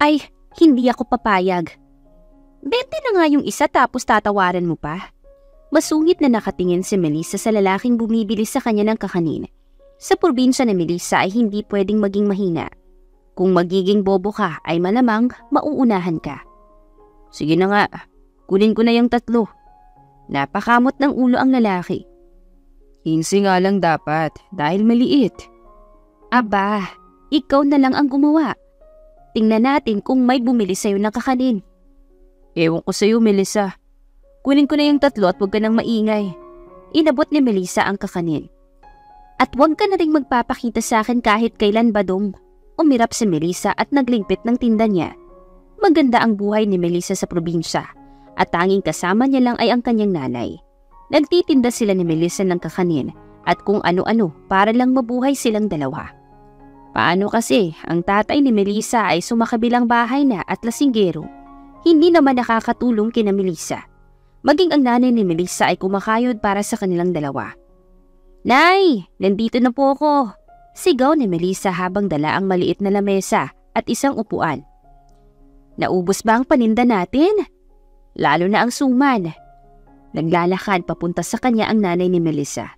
Ay, hindi ako papayag. 20 na nga yung isa tapos tatawaran mo pa. Masungit na nakatingin si Melissa sa lalaking bumibili sa kanya ng kakanin. Sa probinsya ni Melissa ay hindi pwedeng maging mahina. Kung magiging bobo ka ay malamang mauunahan ka. Sige na nga, kunin ko na yung 3. Napakamot ng ulo ang lalaki. 15 nga lang dapat dahil maliit. Aba, ikaw na lang ang gumawa. Tingnan natin kung may bumili sa'yo ng kakanin. Ewan ko sa'yo, Melissa. Kunin ko na yung 3 at huwag ka nang maingay. Inabot ni Melissa ang kakanin. At huwag ka na rin magpapakita sa akin kahit kailan, Badong. Umirap si Melissa at naglimpit ng tinda niya. Maganda ang buhay ni Melissa sa probinsya at tanging kasama niya lang ay ang kanyang nanay. Nagtitinda sila ni Melissa ng kakanin at kung ano-ano para lang mabuhay silang dalawa. Paano kasi ang tatay ni Melissa ay sumakabilang bahay na at lasinggero? Hindi naman nakakatulong kina Melissa. Maging ang nanay ni Melissa ay kumakayod para sa kanilang dalawa. Nay, nandito na po ako. Sigaw ni Melissa habang dala ang maliit na lamesa at isang upuan. Naubos ba ang paninda natin? Lalo na ang suman. Naglalakad papunta sa kanya ang nanay ni Melissa.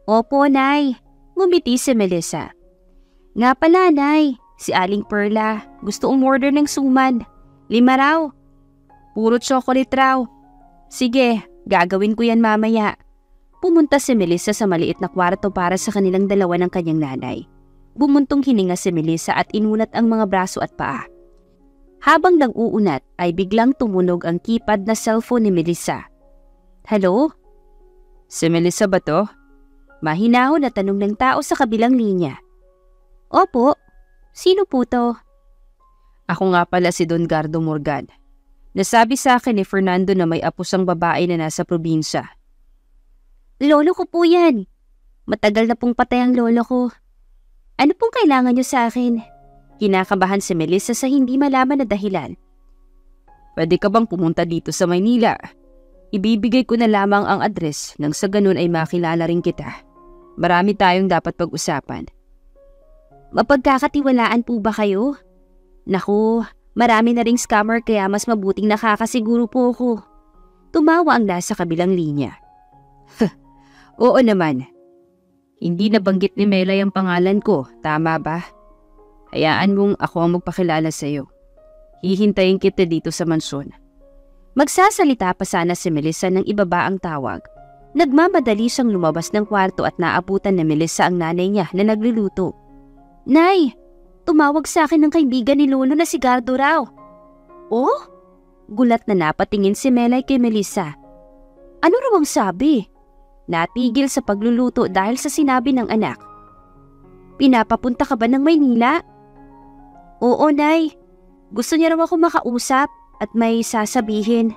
Opo, Nay. Ngumiti si Melissa. Nga pala, Nay. Si Aling Perla. Gusto umorder ng suman. 5 raw. Puro chocolate raw. Sige, gagawin ko yan mamaya. Pumunta si Melissa sa maliit na kwarto para sa kanilang dalawa ng kanyang nanay. Bumuntong hininga si Melissa at inunat ang mga braso at paa. Habang nag-uunat ay biglang tumunog ang keypad na cellphone ni Melissa. Hello? Si Melissa ba to? Mahinahon na tanong ng tao sa kabilang linya. Opo, sino po to? Ako nga pala si Don Gardo Morgan. Nasabi sa akin ni Fernando na may apo siyang babae na nasa probinsya. Lolo ko po yan. Matagal na pong patay ang lolo ko. Ano pong kailangan niyo sa akin? Kinakabahan si Melissa sa hindi malaman na dahilan. Pwede ka bang pumunta dito sa Maynila? Ibibigay ko na lamang ang address nang sa ganun ay makilala rin kita. Marami tayong dapat pag-usapan. Mapagkakatiwalaan po ba kayo? Naku, marami na ring scammer kaya mas mabuting nakakasiguro po ako. Tumawa ang nasa kabilang linya. Oo naman. Hindi nabanggit ni Melay ang pangalan ko, tama ba? Hayaan mong ako ang magpakilala sa iyo. Hihintayin kita dito sa mansyon. Magsasalita pa sana si Melissa nang ibaba ang tawag. Nagmamadali siyang lumabas ng kwarto at naabutan ni Melissa ang nanay niya na nagluluto. Nay, tumawag sa akin ng kaibigan ni Lolo na si Gardo raw. Oh? Gulat na napatingin si Melay kay Melissa. Ano raw ang sabi? Natigil sa pagluluto dahil sa sinabi ng anak. Pinapapunta ka ba ng Maynila? Oo, Nay. Gusto niya raw ako makausap at may sasabihin.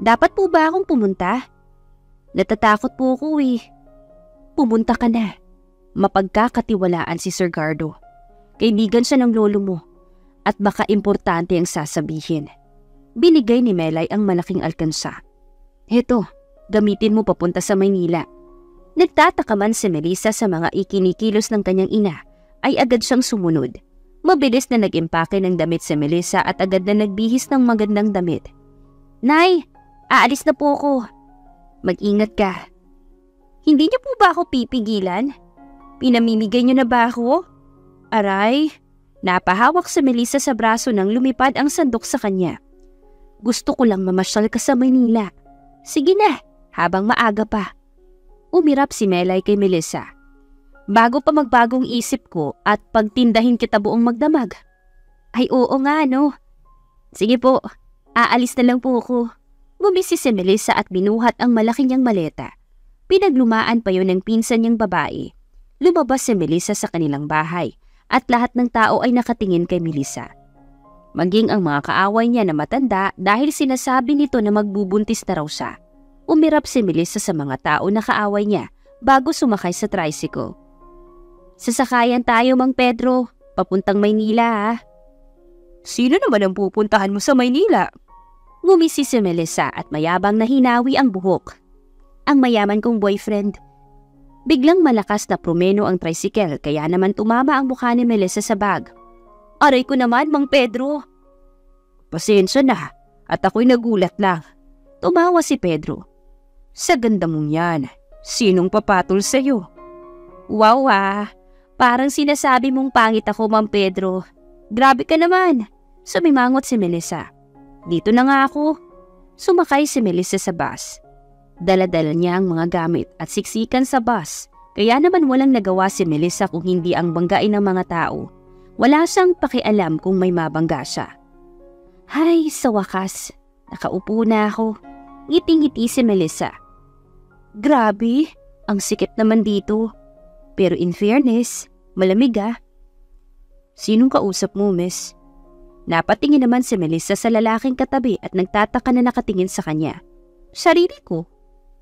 Dapat po ba akong pumunta? Natatakot po ako eh. Pumunta ka na. Mapagkakatiwalaan si Sir Gardo. Kaibigan siya ng lolo mo at baka importante ang sasabihin. Binigay ni Melay ang malaking alkansa. Heto. Gamitin mo papunta sa Maynila. Nagtataka man si Melissa sa mga ikinikilos ng kanyang ina, ay agad siyang sumunod. Mabilis na nag-impake ng damit si Melissa at agad na nagbihis ng magandang damit. Nay, aalis na po ako. Mag-ingat ka. Hindi niyo po ba ako pipigilan? Pinamimigay niyo na ba ako? Aray, napahawak si Melissa sa braso nang lumipad ang sandok sa kanya. Gusto ko lang mamasyal ka sa Maynila. Sige na. Habang maaga pa. Umirap si Melay kay Melissa. Bago pa magbagong isip ko at pagtindahin kita buong magdamag. Ay oo nga no. Sige po, aalis na lang po ako. Gumisi si Melissa at binuhat ang malaki niyang maleta. Pinaglumaan pa yun ng pinsan niyang babae. Lumabas si Melissa sa kanilang bahay at lahat ng tao ay nakatingin kay Melissa. Maging ang mga kaaway niya na matanda dahil sinasabi nito na magbubuntis na raw siya. Umirap si Melissa sa mga tao na kaaway niya bago sumakay sa tricycle. Sasakayan tayo, Mang Pedro. Papuntang Maynila, ha? Sino naman ang pupuntahan mo sa Maynila? Ngumisi si Melissa at mayabang na hinawi ang buhok. Ang mayaman kong boyfriend. Biglang malakas na promeno ang tricycle kaya naman tumama ang mukha ni Melissa sa bag. Aray ko naman, Mang Pedro. Pasensya na at ako'y nagulat lang. Tumawa si Pedro. Sa ganda mong yan, sinong papatol sa'yo? Wow parang sinasabi mong pangit ako, Ma'am Pedro. Grabe ka naman. Sumimangot si Melissa. Dito na nga ako. Sumakay si Melissa sa bus. Dala-dala niya ang mga gamit at siksikan sa bus. Kaya naman walang nagawa si Melissa kung hindi ang banggain ng mga tao. Wala siyang pakialam kung may mabangga siya. Hay, sa wakas, nakaupo na ako. Ngiting-ngiti si Melissa. Grabe, ang sikip naman dito. Pero in fairness, malamig Sinong kausap mo, miss? Napatingin naman si Melissa sa lalaking katabi at nagtataka na nakatingin sa kanya. Sarili ko.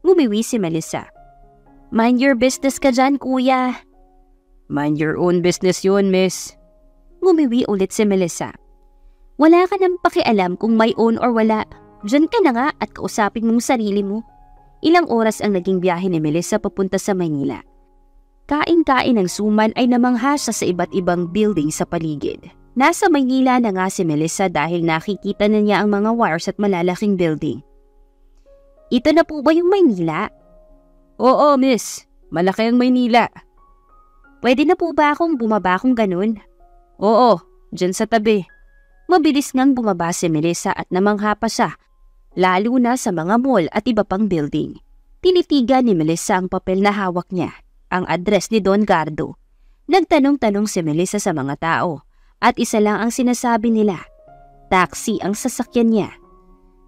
Ngumiwi si Melissa. Mind your business ka dyan, kuya. Mind your own business yun, miss. Ngumiwi ulit si Melissa. Wala ka nang pakialam kung may own or wala. Diyan ka na nga at kausapin mong sarili mo. Ilang oras ang naging biyahe ni Melissa papunta sa Maynila. Kain-kain ng suman ay namangha siya sa iba't ibang building sa paligid. Nasa Maynila na nga si Melissa dahil nakikita na niya ang mga wires at malalaking building. Ito na po ba yung Maynila? Oo, miss. Malaki ang Maynila. Pwede na po ba akong bumaba kung ganun? Oo, dyan sa tabi. Mabilis ngang bumaba si Melissa at namangha pa siya, lalo na sa mga mall at iba pang building. Tinitigan ni Melissa ang papel na hawak niya, ang address ni Don Gardo. Nagtanong-tanong si Melissa sa mga tao at isa lang ang sinasabi nila. Taxi ang sasakyan niya.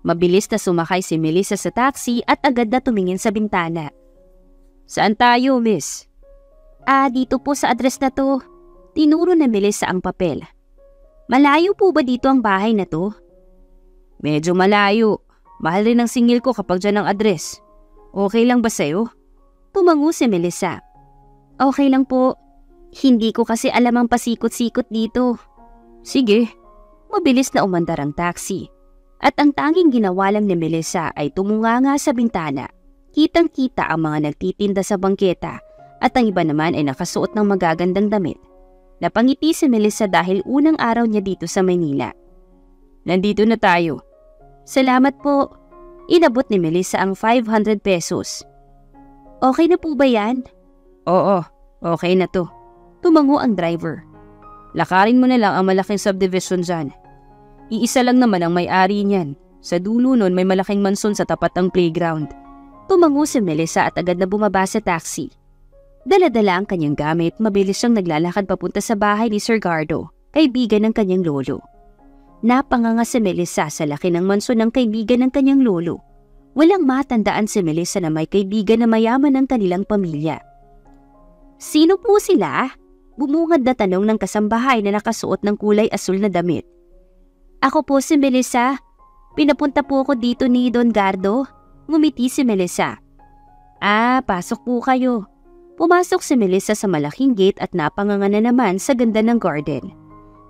Mabilis na sumakay si Melissa sa taxi at agad na tumingin sa bintana. Saan tayo, miss? Dito po sa address na to. Tinuro na Melissa ang papel. Malayo po ba dito ang bahay na to? Medyo malayo. Mahal rin ang singil ko kapag dyan ang address. Okay lang ba sa'yo? Tumango si Melissa. Okay lang po. Hindi ko kasi alam ang pasikot-sikot dito. Sige. Mabilis na umandar ang taxi. At ang tanging ginawa lang ni Melissa ay tumunganga sa bintana. Kitang-kita ang mga nagtitinda sa bangketa at ang iba naman ay nakasuot ng magagandang damit. Napangiti si Melissa dahil unang araw niya dito sa Maynila. Nandito na tayo. Salamat po. Inabot ni Melissa ang 500 pesos. Okay na po ba yan? Oo, okay na to. Tumango ang driver. Lakarin mo na lang ang malaking subdivision dyan. Iisa lang naman ang may-ari niyan. Sa dulo nun may malaking manson sa tapat ng playground. Tumango si Melissa at agad na bumaba sa taxi. Dala-dala ang kanyang gamit, mabilis siyang naglalakad papunta sa bahay ni Sir Gardo, kaibigan ng kanyang lolo. Napanganga si Melissa sa laki ng manson ng kaibigan ng kanyang lolo. Walang matandaan si Melissa na may kaibigan na mayaman ng kanilang pamilya. Sino po sila? Bumungad na tanong ng kasambahay na nakasuot ng kulay asul na damit. Ako po si Melissa. Pinapunta po ako dito ni Don Gardo. Ngumiti si Melissa. Pasok po kayo. Pumasok si Melissa sa malaking gate at napanganga na naman sa ganda ng garden.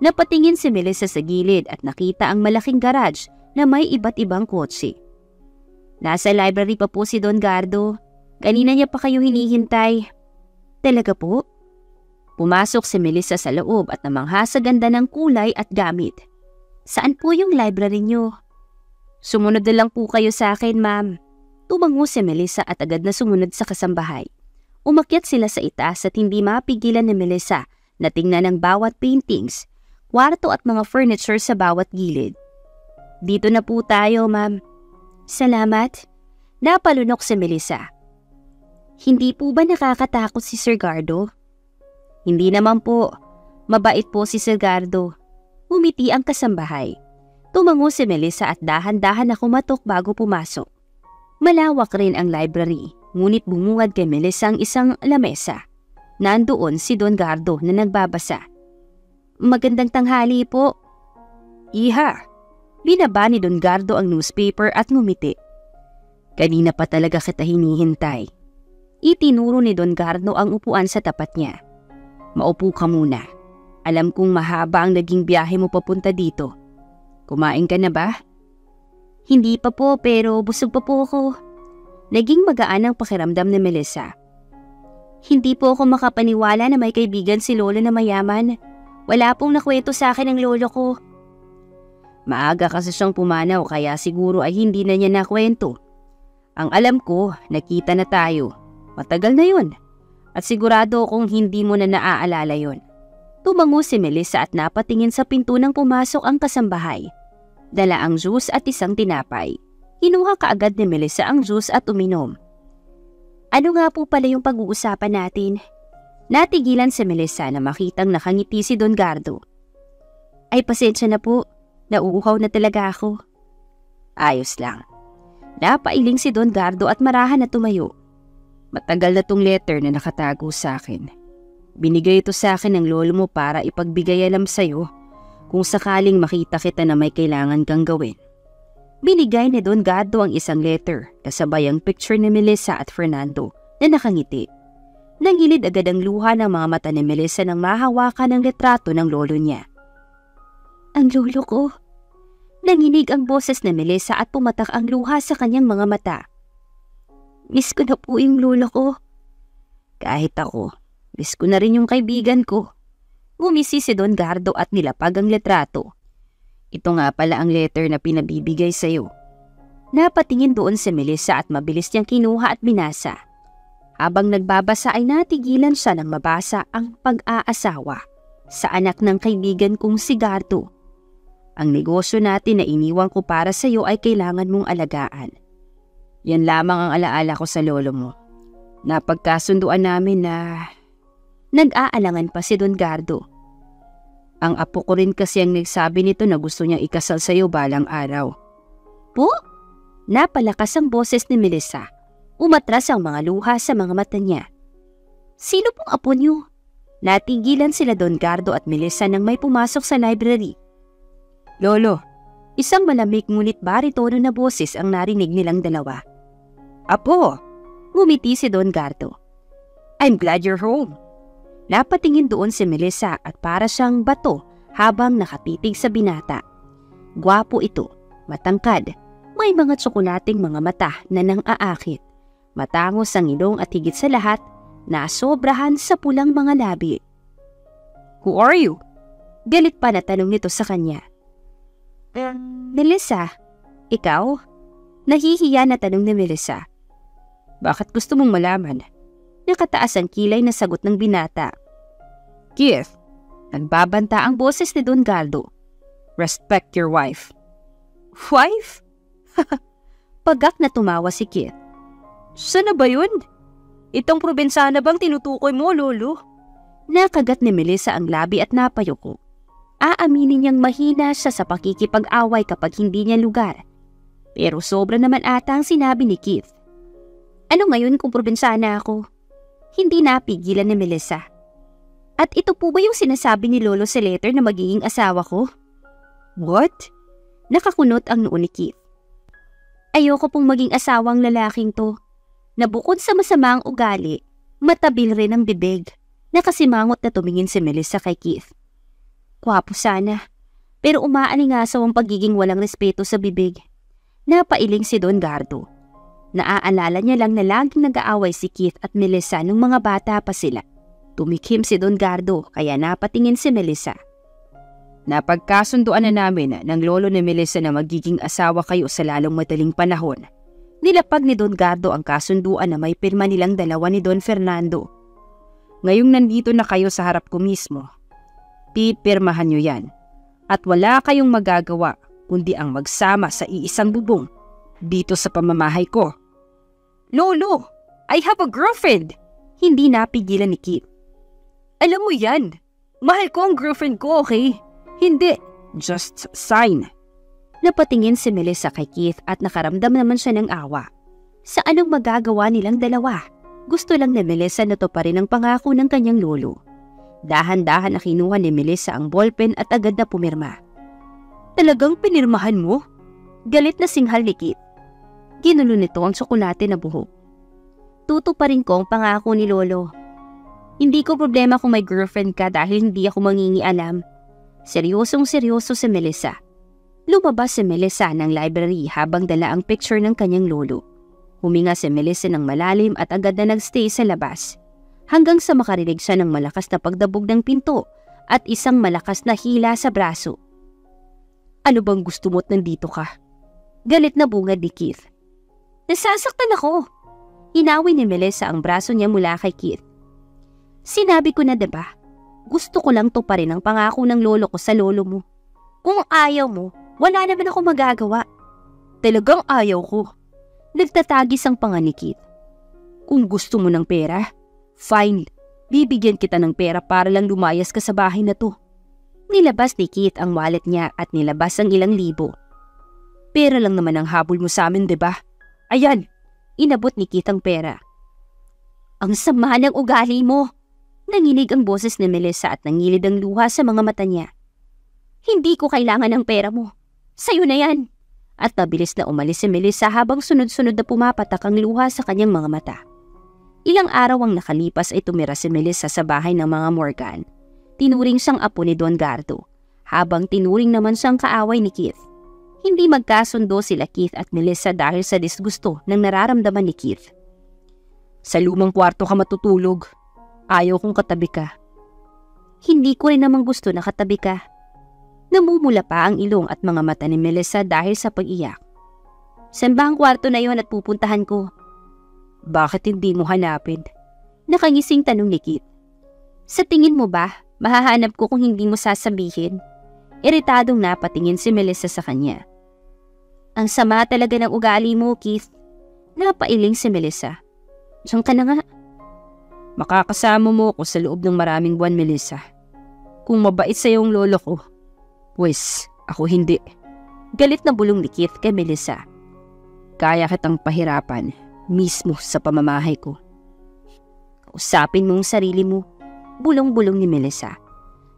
Napatingin si Melissa sa gilid at nakita ang malaking garage na may iba't ibang kotse. Nasa library pa po si Don Gardo. Kanina niya pa kayo hinihintay. Talaga po? Pumasok si Melissa sa loob at namangha sa ganda ng kulay at gamit. Saan po yung library niyo? Sumunod na lang po kayo sa akin, ma'am. Tumango si Melissa at agad na sumunod sa kasambahay. Umakyat sila sa itaas at hindi mapigilan ni Melissa na tingnan ang bawat paintings, kwarto at mga furniture sa bawat gilid. Dito na po tayo, ma'am. Salamat. Napalunok si Melissa. Hindi po ba nakakatakot si Sir Gardo? Hindi naman po. Mabait po si Sir Gardo. Umiti ang kasambahay. Tumango si Melissa at dahan-dahan na kumatok bago pumasok. Malawak rin ang library. Ngunit bumungad kay Melissa ang isang lamesa. Nandoon si Don Gardo na nagbabasa. Magandang tanghali po. Iha, binaba ni Don Gardo ang newspaper at ngumiti. Kanina pa talaga kita hinihintay. Itinuro ni Don Gardo ang upuan sa tapat niya. Maupo ka muna. Alam kong mahaba ang naging biyahe mo papunta dito. Kumain ka na ba? Hindi pa po pero busog pa po ako. Naging magaan ang pakiramdam ni Melissa. Hindi po ako makapaniwala na may kaibigan si lolo na mayaman. Wala pong nakwento sa akin ng lolo ko. Maaga kasi siyang pumanaw kaya siguro ay hindi na niya nakwento. Ang alam ko, nakita na tayo. Matagal na yun. At sigurado akong hindi mo na naaalala yun. Tumango si Melissa at napatingin sa pinto nang pumasok ang kasambahay. Dala ang juice at isang tinapay. Kinuha kaagad ni Melissa ang juice at uminom. Ano nga po pala yung pag-uusapan natin? Natigilan si Melissa na makitang nakangiti si Don Gardo. Ay pasensya na po, nauuhaw na talaga ako. Ayos lang. Napailing si Don Gardo at marahan na tumayo. Matagal na tong letter na nakatago sa akin. Binigay ito sa akin ng lolo mo para ipagbigay alam sa'yo kung sakaling makita kita na may kailangan kang gawin. Binigay ni Don Gardo ang isang letter kasabay ang picture ni Melissa at Fernando na nakangiti. Nangilid agad ang luha ng mga mata ni Melissa nang mahawakan ang litrato ng lolo niya. Ang lolo ko. Nanginig ang boses ni Melissa at pumatak ang luha sa kanyang mga mata. Miss ko na po yung lolo ko. Kahit ako, miss ko na rin yung kaibigan ko. Ngumisi si Don Gardo at nilapag ang litrato. Ito nga pala ang letter na pinabibigay sa'yo. Napatingin doon si Melissa at mabilis niyang kinuha at binasa. Habang nagbabasa ay natigilan siya nang mabasa ang pag-aasawa sa anak ng kaibigan kong si Gardo. Ang negosyo natin na iniwan ko para sa iyo ay kailangan mong alagaan. Yan lamang ang alaala ko sa lolo mo. Napagkasunduan namin na... Nag-aalangan pa si Don Gardo. Ang apo ko rin kasi ang nagsabi nito na gusto niyang ikasal sa iyo balang araw. Po? Napalakas ang boses ni Melissa. Umatras ang mga luha sa mga mata niya. Sino pong apo niyo? Natigilan sila Don Gardo at Melissa nang may pumasok sa library. Lolo, isang malamig ngunit baritono na boses ang narinig nilang dalawa. Apo, ngumiti si Don Gardo. I'm glad you're home. Napatingin doon si Melissa at para siyang bato habang nakatitig sa binata. Gwapo ito, matangkad, may mga tsokolating mga mata na nang-aakit. Matangos ang ilong at higit sa lahat, nasobrahan sa pulang mga labi. Who are you? Galit pa na tanong nito sa kanya. Melissa, ikaw? Nahihiya na tanong ni Melissa. Bakit gusto mong malaman? Nakataas ang kilay na sagot ng binata. Keith, nagbabanta ang boses ni Don Gardo. Respect your wife. Wife? Pagak na tumawa si Keith. Sana ba yun? Itong probensana bang tinutukoy mo, lolo? Nakagat ni Melissa ang labi at napayuko. Aaminin niyang mahina siya sa pakikipag-away kapag hindi niya lugar. Pero sobra naman ata ang sinabi ni Keith. Ano ngayon kung probensana ako? Hindi napigilan ni Melissa. At ito po ba yung sinasabi ni lolo sa letter na magiging asawa ko? What? Nakakunot ang noo ni Keith. Ayoko pong maging asawang lalaking to. Na bukod sa masamang ugali, matabil rin ang bibig. Nakasimangot na tumingin si Melissa kay Keith. Kwapo sana, pero umaalingasaw ang pagiging walang respeto sa bibig. Napailing si Don Gardo. Naaalala niya lang na laging nag-aaway si Keith at Melissa nung mga bata pa sila. Tumikhim si Don Gardo kaya napatingin si Melissa. Napagkasunduan na namin ng lolo ni Melissa na magiging asawa kayo sa lalong madaling panahon. Nilapag ni Don Gardo ang kasunduan na may pirma nilang dalawa ni Don Fernando. Ngayong nandito na kayo sa harap ko mismo, pipirmahan nyo yan. At wala kayong magagawa kundi ang magsama sa iisang bubong dito sa pamamahay ko. Lolo, I have a girlfriend! Hindi napigilan ni Keith. Alam mo yan, mahal ko ang girlfriend ko, okay? Hindi, just sign. Napatingin si Melissa kay Keith at nakaramdam naman siya ng awa. Sa anong magagawa nilang dalawa? Gusto lang ni Melissa na to pa rin ang pangako ng kanyang lolo. Dahan-dahan na kinuha ni Melissa ang ballpen at agad na pumirma. Talagang pinirmahan mo? Galit na singhal ni Keith. Ginulo nito ang tsokolate na buhok. Tutuparin ko ang pangako ni lolo. Hindi ko problema kung may girlfriend ka dahil hindi ako mangingialam. Seryosong seryoso si Melissa. Lumabas si Melissa ng library habang dala ang picture ng kanyang lolo. Huminga si Melissa ng malalim at agad na nagstay sa labas. Hanggang sa makarinig siya ng malakas na pagdabog ng pinto at isang malakas na hila sa braso. Ano bang gusto mo't nandito ka? Galit na bungad ni Keith. Nasasaktan ako. Hinawi ni Melissa ang braso niya mula kay Keith. Sinabi ko na diba? Gusto ko lang tuparin ang pangako ng lolo ko sa lolo mo. Kung ayaw mo, wala naman ako magagawa. Talagang ayaw ko. Nagtatagis ang panga ni Keith. Kung gusto mo ng pera, fine. Bibigyan kita ng pera para lang lumayas ka sa bahay na to. Nilabas ni Keith ang wallet niya at nilabas ang ilang libo. Pera lang naman ang habol mo sa amin, diba? Ayan, inabot ni Keith ang pera. Ang sama ng ugali mo. Nanginig ang boses ni Melissa at nangilid ang luha sa mga mata niya. Hindi ko kailangan ng pera mo. Sa'yo na yan. At mabilis na umalis si Melissa habang sunod-sunod na pumapatak ang luha sa kanyang mga mata. Ilang araw ang nakalipas ay tumira si Melissa sa bahay ng mga Morgan. Tinuring siyang apo ni Don Gardo, habang tinuring naman siyang kaaway ni Keith. Hindi magkasundo sila Keith at Melissa dahil sa disgusto ng nararamdaman ni Keith. Sa lumang kwarto ka matutulog. Ayaw kong katabi ka. Hindi ko rin namang gusto na katabi ka. Namumula pa ang ilong at mga mata ni Melissa dahil sa pag-iyak. Saan ba ang kwarto na yon at pupuntahan ko? Bakit hindi mo hanapin? Nakangising tanong ni Keith. Sa tingin mo ba, mahahanap ko kung hindi mo sasabihin? Iritadong napatingin si Melissa sa kanya. Ang sama talaga ng ugali mo, Keith. Napailing si Melissa. Diyan ka na nga. Makakasama mo ako sa loob ng maraming buwan, Melissa. Kung mabait sa yung lolo ko, pues ako hindi. Galit na bulong ni Keith kay Melissa. Kaya kitang pahirapan mismo sa pamamahay ko. Kausapin mo ang sarili mo, bulong-bulong ni Melissa.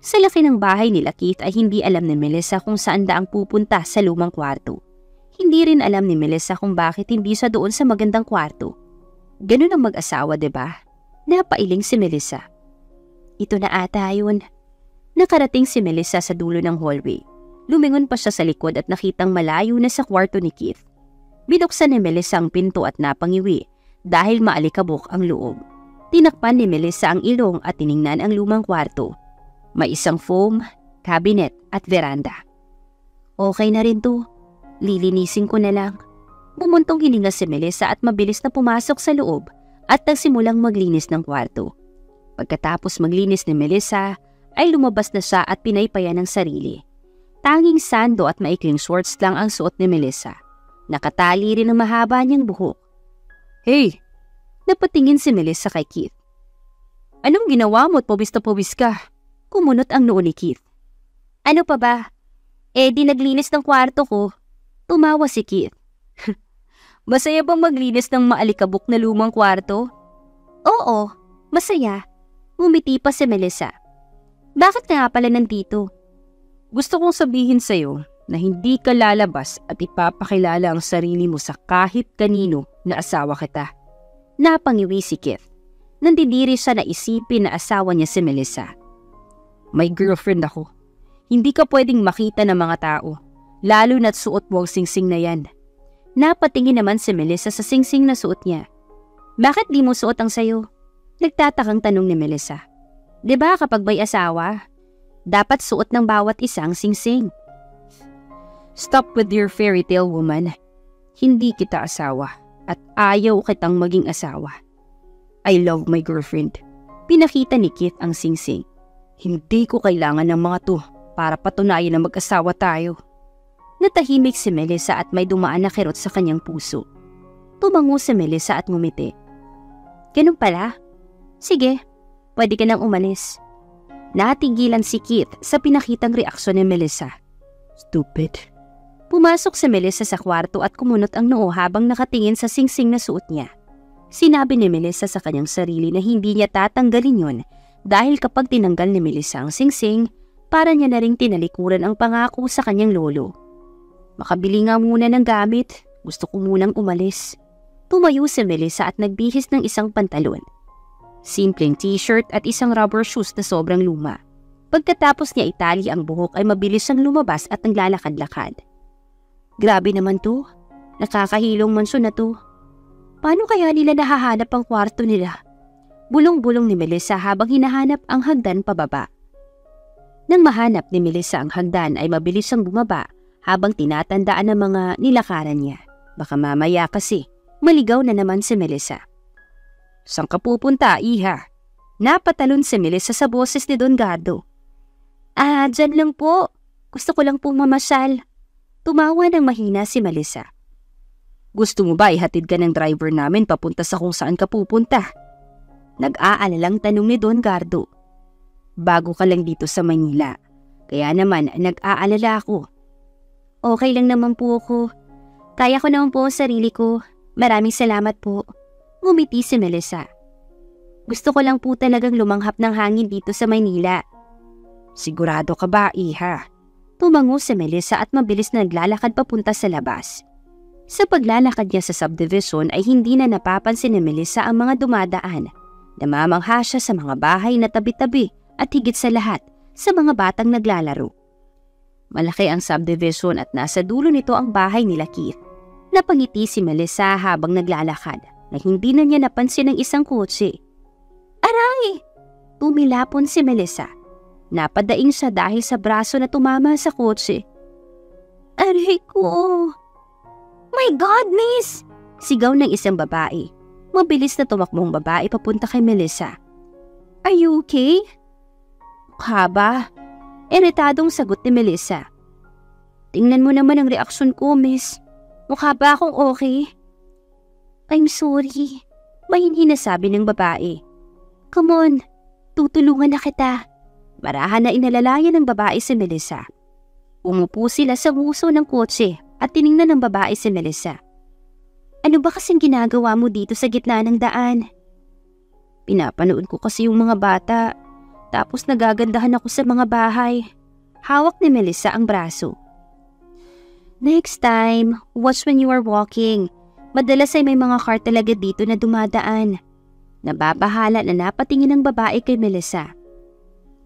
Sa laki ng bahay nila Keith ay hindi alam ni Melissa kung saan daang pupunta sa lumang kwarto. Hindi rin alam ni Melissa kung bakit hindi siya doon sa magandang kwarto. Ganun ang mag-asawa, diba? Napailing si Melissa. Ito na ata yun. Nakarating si Melissa sa dulo ng hallway. Lumingon pa siya sa likod at nakitang malayo na sa kwarto ni Keith. Binuksan ni Melissa ang pinto at napangiwi dahil maalikabok ang loob. Tinakpan ni Melissa ang ilong at tiningnan ang lumang kwarto. May isang foam, cabinet at veranda. Okay na rin to. Lilinisin ko na lang. Bumuntong hininga si Melissa at mabilis na pumasok sa loob at nagsimulang maglinis ng kwarto. Pagkatapos maglinis ni Melissa, ay lumabas na siya at pinaypayan ng sarili. Tanging sando at maikling shorts lang ang suot ni Melissa. Nakatali rin ang mahaba niyang buhok. Hey! Napatingin si Melissa kay Keith. Anong ginawa mo at pawis na pawis ka? Kumunot ang noo ni Keith. Ano pa ba? Di naglinis ng kwarto ko. Tumawa si Keith. Masaya bang maglinis ng maalikabok na lumang kwarto? Oo, masaya. Ngumiti pa si Melissa. Bakit nga pala nandito? Gusto kong sabihin sa'yo na hindi ka lalabas at ipapakilala ang sarili mo sa kahit kanino na asawa kita. Napangiwi si Keith. Nandidiri siya na isipin na asawa niya si Melissa. May girlfriend ako. Hindi ka pwedeng makita ng mga tao, lalo na't suot mo ang singsing na yan. Napatingin naman si Melissa sa singsing na suot niya. Bakit di mo suot ang sayo? Nagtatakang tanong ni Melissa. Diba kapag may asawa, dapat suot ng bawat isang singsing. Stop with your fairy tale, woman. Hindi kita asawa at ayaw kitang maging asawa. I love my girlfriend. Pinakita ni Keith ang singsing. Hindi ko kailangan ng mga to para patunayan na mag-asawa tayo. Natahimik si Melissa at may dumaan na kirot sa kanyang puso. Tumango si Melissa at ngumiti. Ganun pala? Sige, pwede ka nang umalis. Natigilan si Keith sa pinakitang reaksyon ni Melissa. Stupid. Pumasok si Melissa sa kwarto at kumunot ang noo habang nakatingin sa singsing na suot niya. Sinabi ni Melissa sa kanyang sarili na hindi niya tatanggalin yon dahil kapag tinanggal ni Melissa ang singsing, para niya na ring tinalikuran ang pangako sa kanyang lolo. Makabili nga muna ng gamit, gusto ko munang umalis. Tumayo si Melissa at nagbihis ng isang pantalon. Simpleng t-shirt at isang rubber shoes na sobrang luma. Pagkatapos niya itali ang buhok ay mabilis siyang lumabas at naglalakad-lakad. Grabe naman to, nakakahilong mansyon na to. Paano kaya nila nahahanap ang kwarto nila? Bulong-bulong ni Melissa habang hinahanap ang hagdan pababa. Nang mahanap ni Melissa ang hagdan ay mabilis siyang bumaba habang tinatandaan ang mga nilakaran niya. Baka mamaya kasi maligaw na naman si Melissa. "Saan ka pupunta, iha?" Napatalon si Melissa sa boses ni Don Gardo. Dyan lang po. Gusto ko lang pong mamasyal." Tumawa ng mahina si Melissa. "Gusto mo ba ihatid ka ng driver namin papunta sa kung saan ka pupunta?" Nag-aalalang tanong ni Don Gardo. "Bago ka lang dito sa Manila, kaya naman nag-aalala ako." "Okay lang naman po ako. Kaya ko naman po ang sarili ko. Maraming salamat po." Ngumiti si Melissa. "Gusto ko lang po talagang lumanghap ng hangin dito sa Maynila." "Sigurado ka ba, iha?" Tumango si Melissa at mabilis na naglalakad papunta sa labas. Sa paglalakad niya sa subdivision ay hindi na napapansin ni Melissa ang mga dumadaan. Namamangha siya sa mga bahay na tabi-tabi at higit sa lahat sa mga batang naglalaro. Malaki ang subdivision at nasa dulo nito ang bahay nila Keith. Napangiti si Melissa habang naglalakad na hindi na niya napansin ang isang kotse. "Aray!" Tumilapon si Melissa. Napadaing siya dahil sa braso na tumama sa kotse. "Aray ko! My God, miss!" Sigaw ng isang babae. Mabilis na tumakbong babae papunta kay Melissa. "Are you okay?" "Mukha ba?" Iritadong sagot ni Melissa. "Tingnan mo naman ang reaksyon ko, miss. Mukha ba akong okay?" "I'm sorry," mahinhin na sabi ng babae. "Come on, tutulungan na kita." Marahan na inalalayan ng babae si Melissa. Umupo sila sa nguso ng kotse at tiningnan ng babae si Melissa. "Ano ba kasing ginagawa mo dito sa gitna ng daan?" "Pinapanood ko kasi yung mga bata, tapos nagagandahan ako sa mga bahay." Hawak ni Melissa ang braso. "Next time, watch when you are walking. Madalas ay may mga car talaga dito na dumadaan." Nababahala na napatingin ng babae kay Melissa.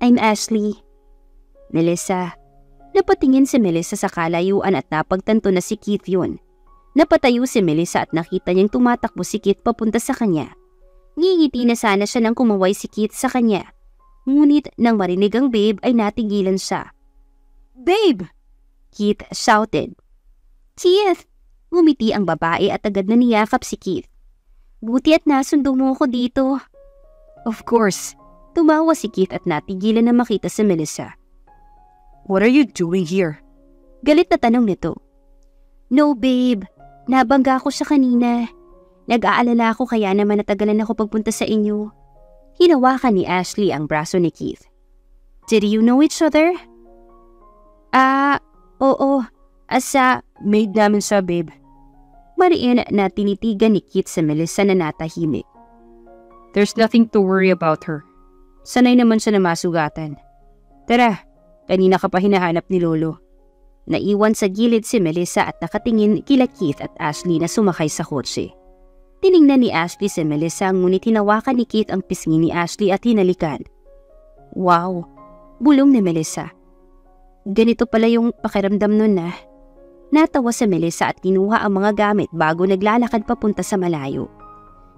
"I'm Ashley." "Melissa." Napatingin si Melissa sa kalayuan at napagtanto na si Keith yun. Napatayo si Melissa at nakita niyang tumatakbo si Keith papunta sa kanya. Ngingiti na sana siya nang kumaway si Keith sa kanya. Ngunit nang marinig ang babe ay natigilan siya. "Babe!" Keith shouted. "Keith!" Ngumiti ang babae at agad na niyakap si Keith. "Buti at nasundo mo ako dito." "Of course." Tumawa si Keith at natigilan na makita si Melissa. "What are you doing here?" Galit na tanong nito. "No babe, nabangga ako siya kanina. Nag-aalala ako kaya naman natagalan ako pagpunta sa inyo." Hinawakan ni Ashley ang braso ni Keith. "Did you know each other?" Oo. Maid namin siya, babe." Mariin na tinitigan ni Keith sa Melissa na natahimik. "There's nothing to worry about her. Sanay naman siya na masugatan. Tara, kanina ka pa hinahanap ni Lolo." Naiwan sa gilid si Melissa at nakatingin kila Keith at Ashley na sumakay sa kotse. Tiningnan ni Ashley si Melissa ngunit hinawakan ni Keith ang pisngi ni Ashley at hinalikan. "Wow," bulong ni Melissa. "Ganito pala yung pakiramdam nun na." Natawa si Melissa at kinuha ang mga gamit bago naglalakad papunta sa malayo.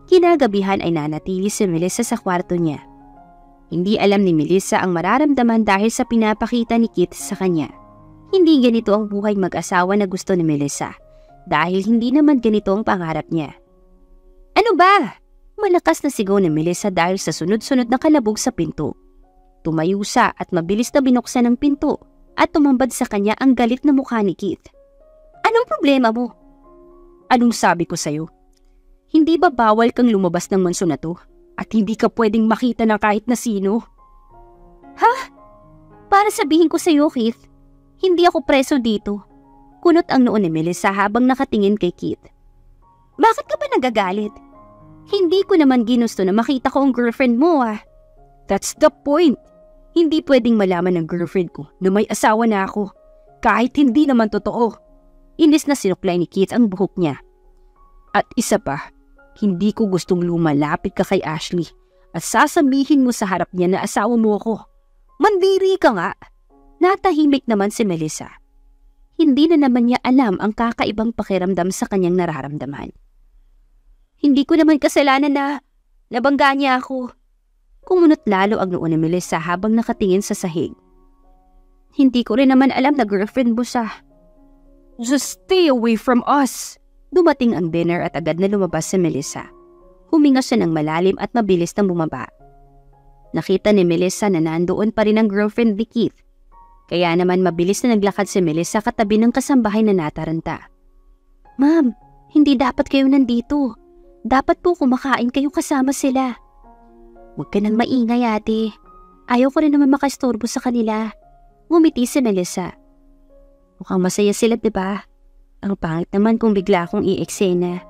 Kinagabihan ay nanatili si Melissa sa kwarto niya. Hindi alam ni Melissa ang mararamdaman dahil sa pinapakita ni Keith sa kanya. Hindi ganito ang buhay mag-asawa na gusto ni Melissa dahil hindi naman ganito ang pangarap niya. "Ano ba?" Malakas na sigaw ni Melissa dahil sa sunod-sunod na kalabog sa pinto. Tumayo siya at mabilis na binuksan ang pinto at tumambad sa kanya ang galit na mukha ni Keith. "Anong problema mo?" "Anong sabi ko sa'yo? Hindi ba bawal kang lumabas ng mansyon na to at hindi ka pwedeng makita ng kahit na sino?" "Ha? Para sabihin ko sa'yo, Keith, hindi ako preso dito." Kunot ang noo ni Melissa habang nakatingin kay Keith. "Bakit ka ba nagagalit? Hindi ko naman ginusto na makita ko ang girlfriend mo ah." "That's the point. Hindi pwedeng malaman ng girlfriend ko na may asawa na ako. Kahit hindi naman totoo." Inis na sinuklay ni Keith ang buhok niya. "At isa pa, hindi ko gustong lumalapit ka kay Ashley at sasabihin mo sa harap niya na asawa mo ako. Mandiri ka nga." Natahimik naman si Melissa. Hindi na naman niya alam ang kakaibang pakiramdam sa kanyang nararamdaman. "Hindi ko naman kasalanan na nabangga niya ako." Kumunot lalo ang noo ni Melissa habang nakatingin sa sahig. "Hindi ko rin naman alam na girlfriend mo siya." Just stay away from us! Dumating ang dinner at agad na lumabas si Melissa. Huminga siya ng malalim at mabilis na bumaba. Nakita ni Melissa na nandoon pa rin ang girlfriend ni Keith. Kaya naman mabilis na naglakad si Melissa katabi ng kasambahay na nataranta. Ma'am, hindi dapat kayo nandito. Dapat po kumakain kayo kasama sila. Huwag ka nang maingay ate. Ayaw ko rin naman makastorbo sa kanila. Ngumiti si Melissa. Mukhang masaya sila diba? Ang pangit naman kung bigla akong i-eksena.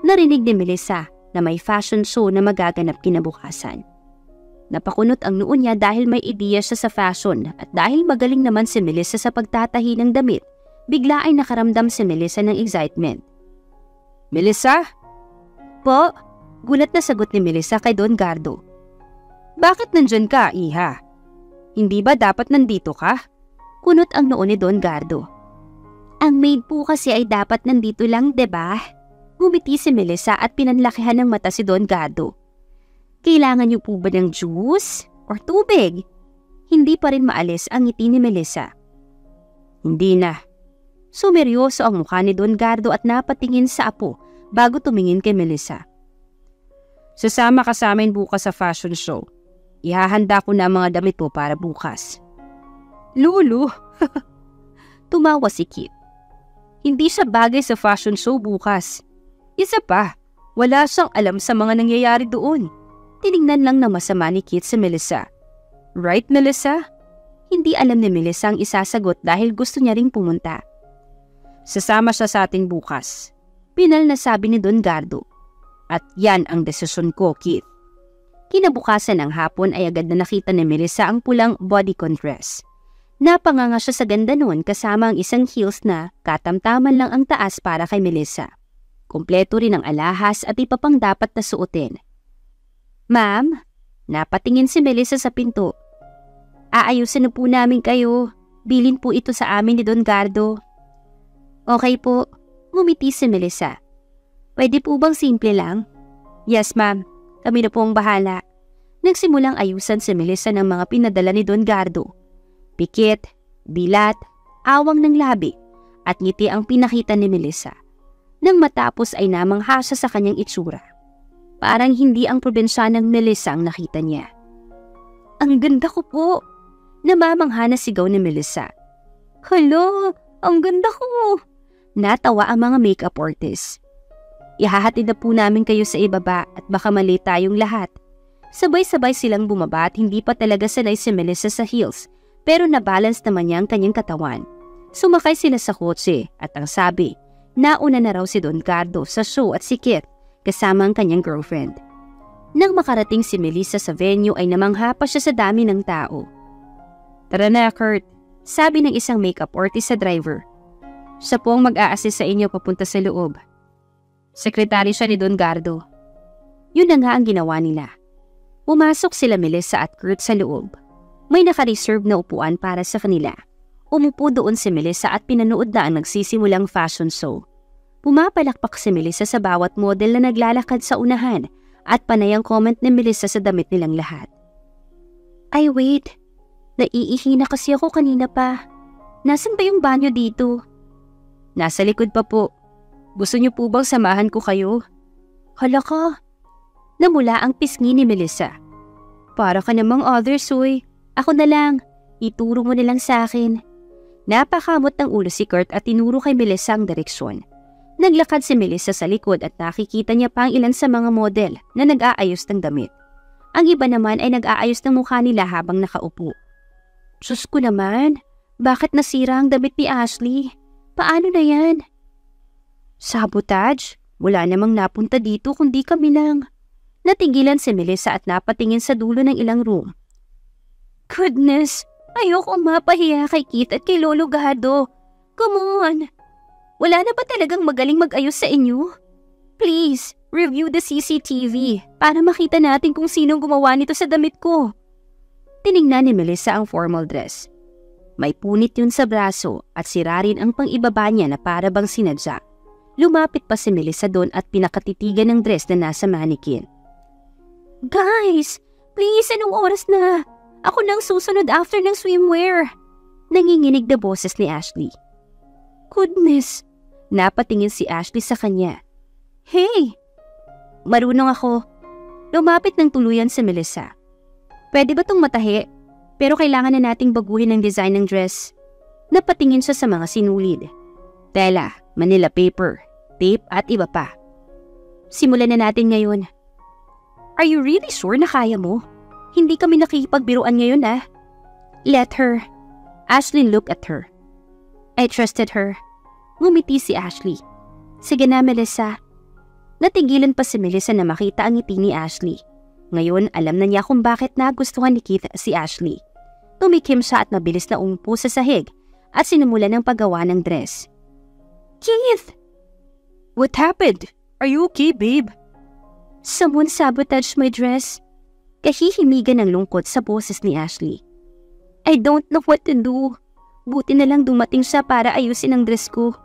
Narinig ni Melissa na may fashion show na magaganap kinabukasan. Napakunot ang noo niya dahil may ideya siya sa fashion at dahil magaling naman si Melissa sa pagtatahi ng damit, bigla ay nakaramdam si Melissa ng excitement. Melissa? Po? Gulat na sagot ni Melissa kay Don Gardo. Bakit nandyan ka, iha? Hindi ba dapat nandito ka? Kunot ang noo ni Don Gardo. Ang maid po kasi ay dapat nandito lang, diba? Ngumiti si Melissa at pinanlakihan ng mata si Don Gardo. Kailangan niyo po ba ng juice or tubig? Hindi pa rin maalis ang ngiti ni Melissa. Hindi na. Sumeryoso ang mukha ni Don Gardo at napatingin sa apo bago tumingin kay Melissa. Sasama ka sa amin bukas sa fashion show. Ihahanda ko na ang mga damit mo para bukas. Lulu! Tumawa si Kit. Hindi siya bagay sa fashion show bukas. Isa pa, wala siyang alam sa mga nangyayari doon. Tinignan lang na masama ni Kit si Melissa. Right, Melissa? Hindi alam ni Melissa ang isasagot dahil gusto niya ring pumunta. Sasama siya sa atin bukas. Pinal na sabi ni Don Gardo. At yan ang desisyon ko, Kit. Kinabukasan ng hapon ay agad na nakita ni Melissa ang pulang bodycon dress. Napanganga siya sa ganda noon kasama ang isang heels na katamtaman lang ang taas para kay Melissa. Kompleto rin ang alahas at iba pang dapat na suotin. Ma'am, napatingin si Melissa sa pinto. Aayusin na po namin kayo. Bilin po ito sa amin ni Don Gardo. Okay po, ngumiti si Melissa. Pwede po bang simple lang? Yes ma'am, kami na po ang bahala. Nagsimulang ayusan si Melissa ng mga pinadala ni Don Gardo. Pikit, bilat, awang ng labi, at ngiti ang pinakita ni Melissa. Nang matapos ay namangha siya sa kanyang itsura. Parang hindi ang probinsyanang Melissa ang nakita niya. Ang ganda ko po! Namamangha na sigaw ni Melissa. Hello! Ang ganda ko! Natawa ang mga makeup artist. Ihahatid na po namin kayo sa ibaba at baka mali tayong lahat. Sabay-sabay silang bumaba at hindi pa talaga sanay si Melissa sa heels. Pero nabalance naman niya ang kanyang katawan. Sumakay sila sa kotse at ang sabi, nauna na raw si Don Gardo sa show at si Kit kasama ang kanyang girlfriend. Nang makarating si Melissa sa venue ay namangha pa siya sa dami ng tao. Tara na, Kurt, sabi ng isang makeup artist sa driver. Siya po ang mag-a-assist sa inyo papunta sa loob. Sekretary siya ni Don Gardo. Yun na nga ang ginawa nila. Pumasok sila Melissa at Kurt sa loob. May naka-reserve na upuan para sa kanila. Umupo doon si Melissa at pinanood na ang nagsisimulang fashion show. Pumapalakpak si Melissa sa bawat model na naglalakad sa unahan at panay ang comment ni Melissa sa damit nilang lahat. Ay wait, naiihi na kasi ako kanina pa. Nasaan ba yung banyo dito? Nasa likod pa po. Gusto niyo po bang samahan ko kayo? Hala ka. Namula ang pisngi ni Melissa. Para ka namang others, uy. Ako na lang, ituro mo na lang sa akin. Napakamot ng ulo si Kurt at tinuro kay Melissa ang direksyon. Naglakad si Melissa sa likod at nakikita niya pa ang ilan sa mga model na nag-aayos ng damit. Ang iba naman ay nag-aayos ng mukha nila habang nakaupo. Diyos ko naman, bakit nasira ang damit ni Ashley? Paano na yan? Sabotage? Wala namang napunta dito kundi kami lang. Natigilan si Melissa at napatingin sa dulo ng ilang room. Goodness, ayoko mapahiya kay Kit at kay Lolo Gardo. Come on! Wala na ba talagang magaling mag-ayos sa inyo? Please, review the CCTV para makita natin kung sinong gumawa nito sa damit ko. Tiningnan ni Melissa ang formal dress. May punit yun sa braso at sira rin ang pang-ibaba niya na para bang sinadya. Lumapit pa si Melissa doon at pinakatitigan ng dress na nasa mannequin. Guys, please, anong oras na? Ako nang susunod after ng swimwear. Nanginginig na boses ni Ashley. Goodness! Napatingin si Ashley sa kanya. Hey! Marunong ako. Lumapit ng tuluyan si Melissa. Pwede ba tong matahi? Pero kailangan na nating baguhin ang design ng dress. Napatingin siya sa mga sinulid. Tela, Manila paper, tape at iba pa. Simulan na natin ngayon. Are you really sure na kaya mo? Hindi kami nakikipagbiruan ngayon Let her. Ashley looked at her. I trusted her. Ngumiti si Ashley. Sige na, Melissa. Natigilan pa si Melissa na makita ang ngiti ni Ashley. Ngayon, alam na niya kung bakit nagustuhan ni Keith si Ashley. Tumikim siya at mabilis na umupo sa sahig at sinimulan ng paggawa ng dress. Keith! What happened? Are you okay, babe? Someone sabotaged my dress. Kahihimigan ng lungkot sa boses ni Ashley. I don't know what to do. Buti na lang dumating siya para ayusin ang dress ko.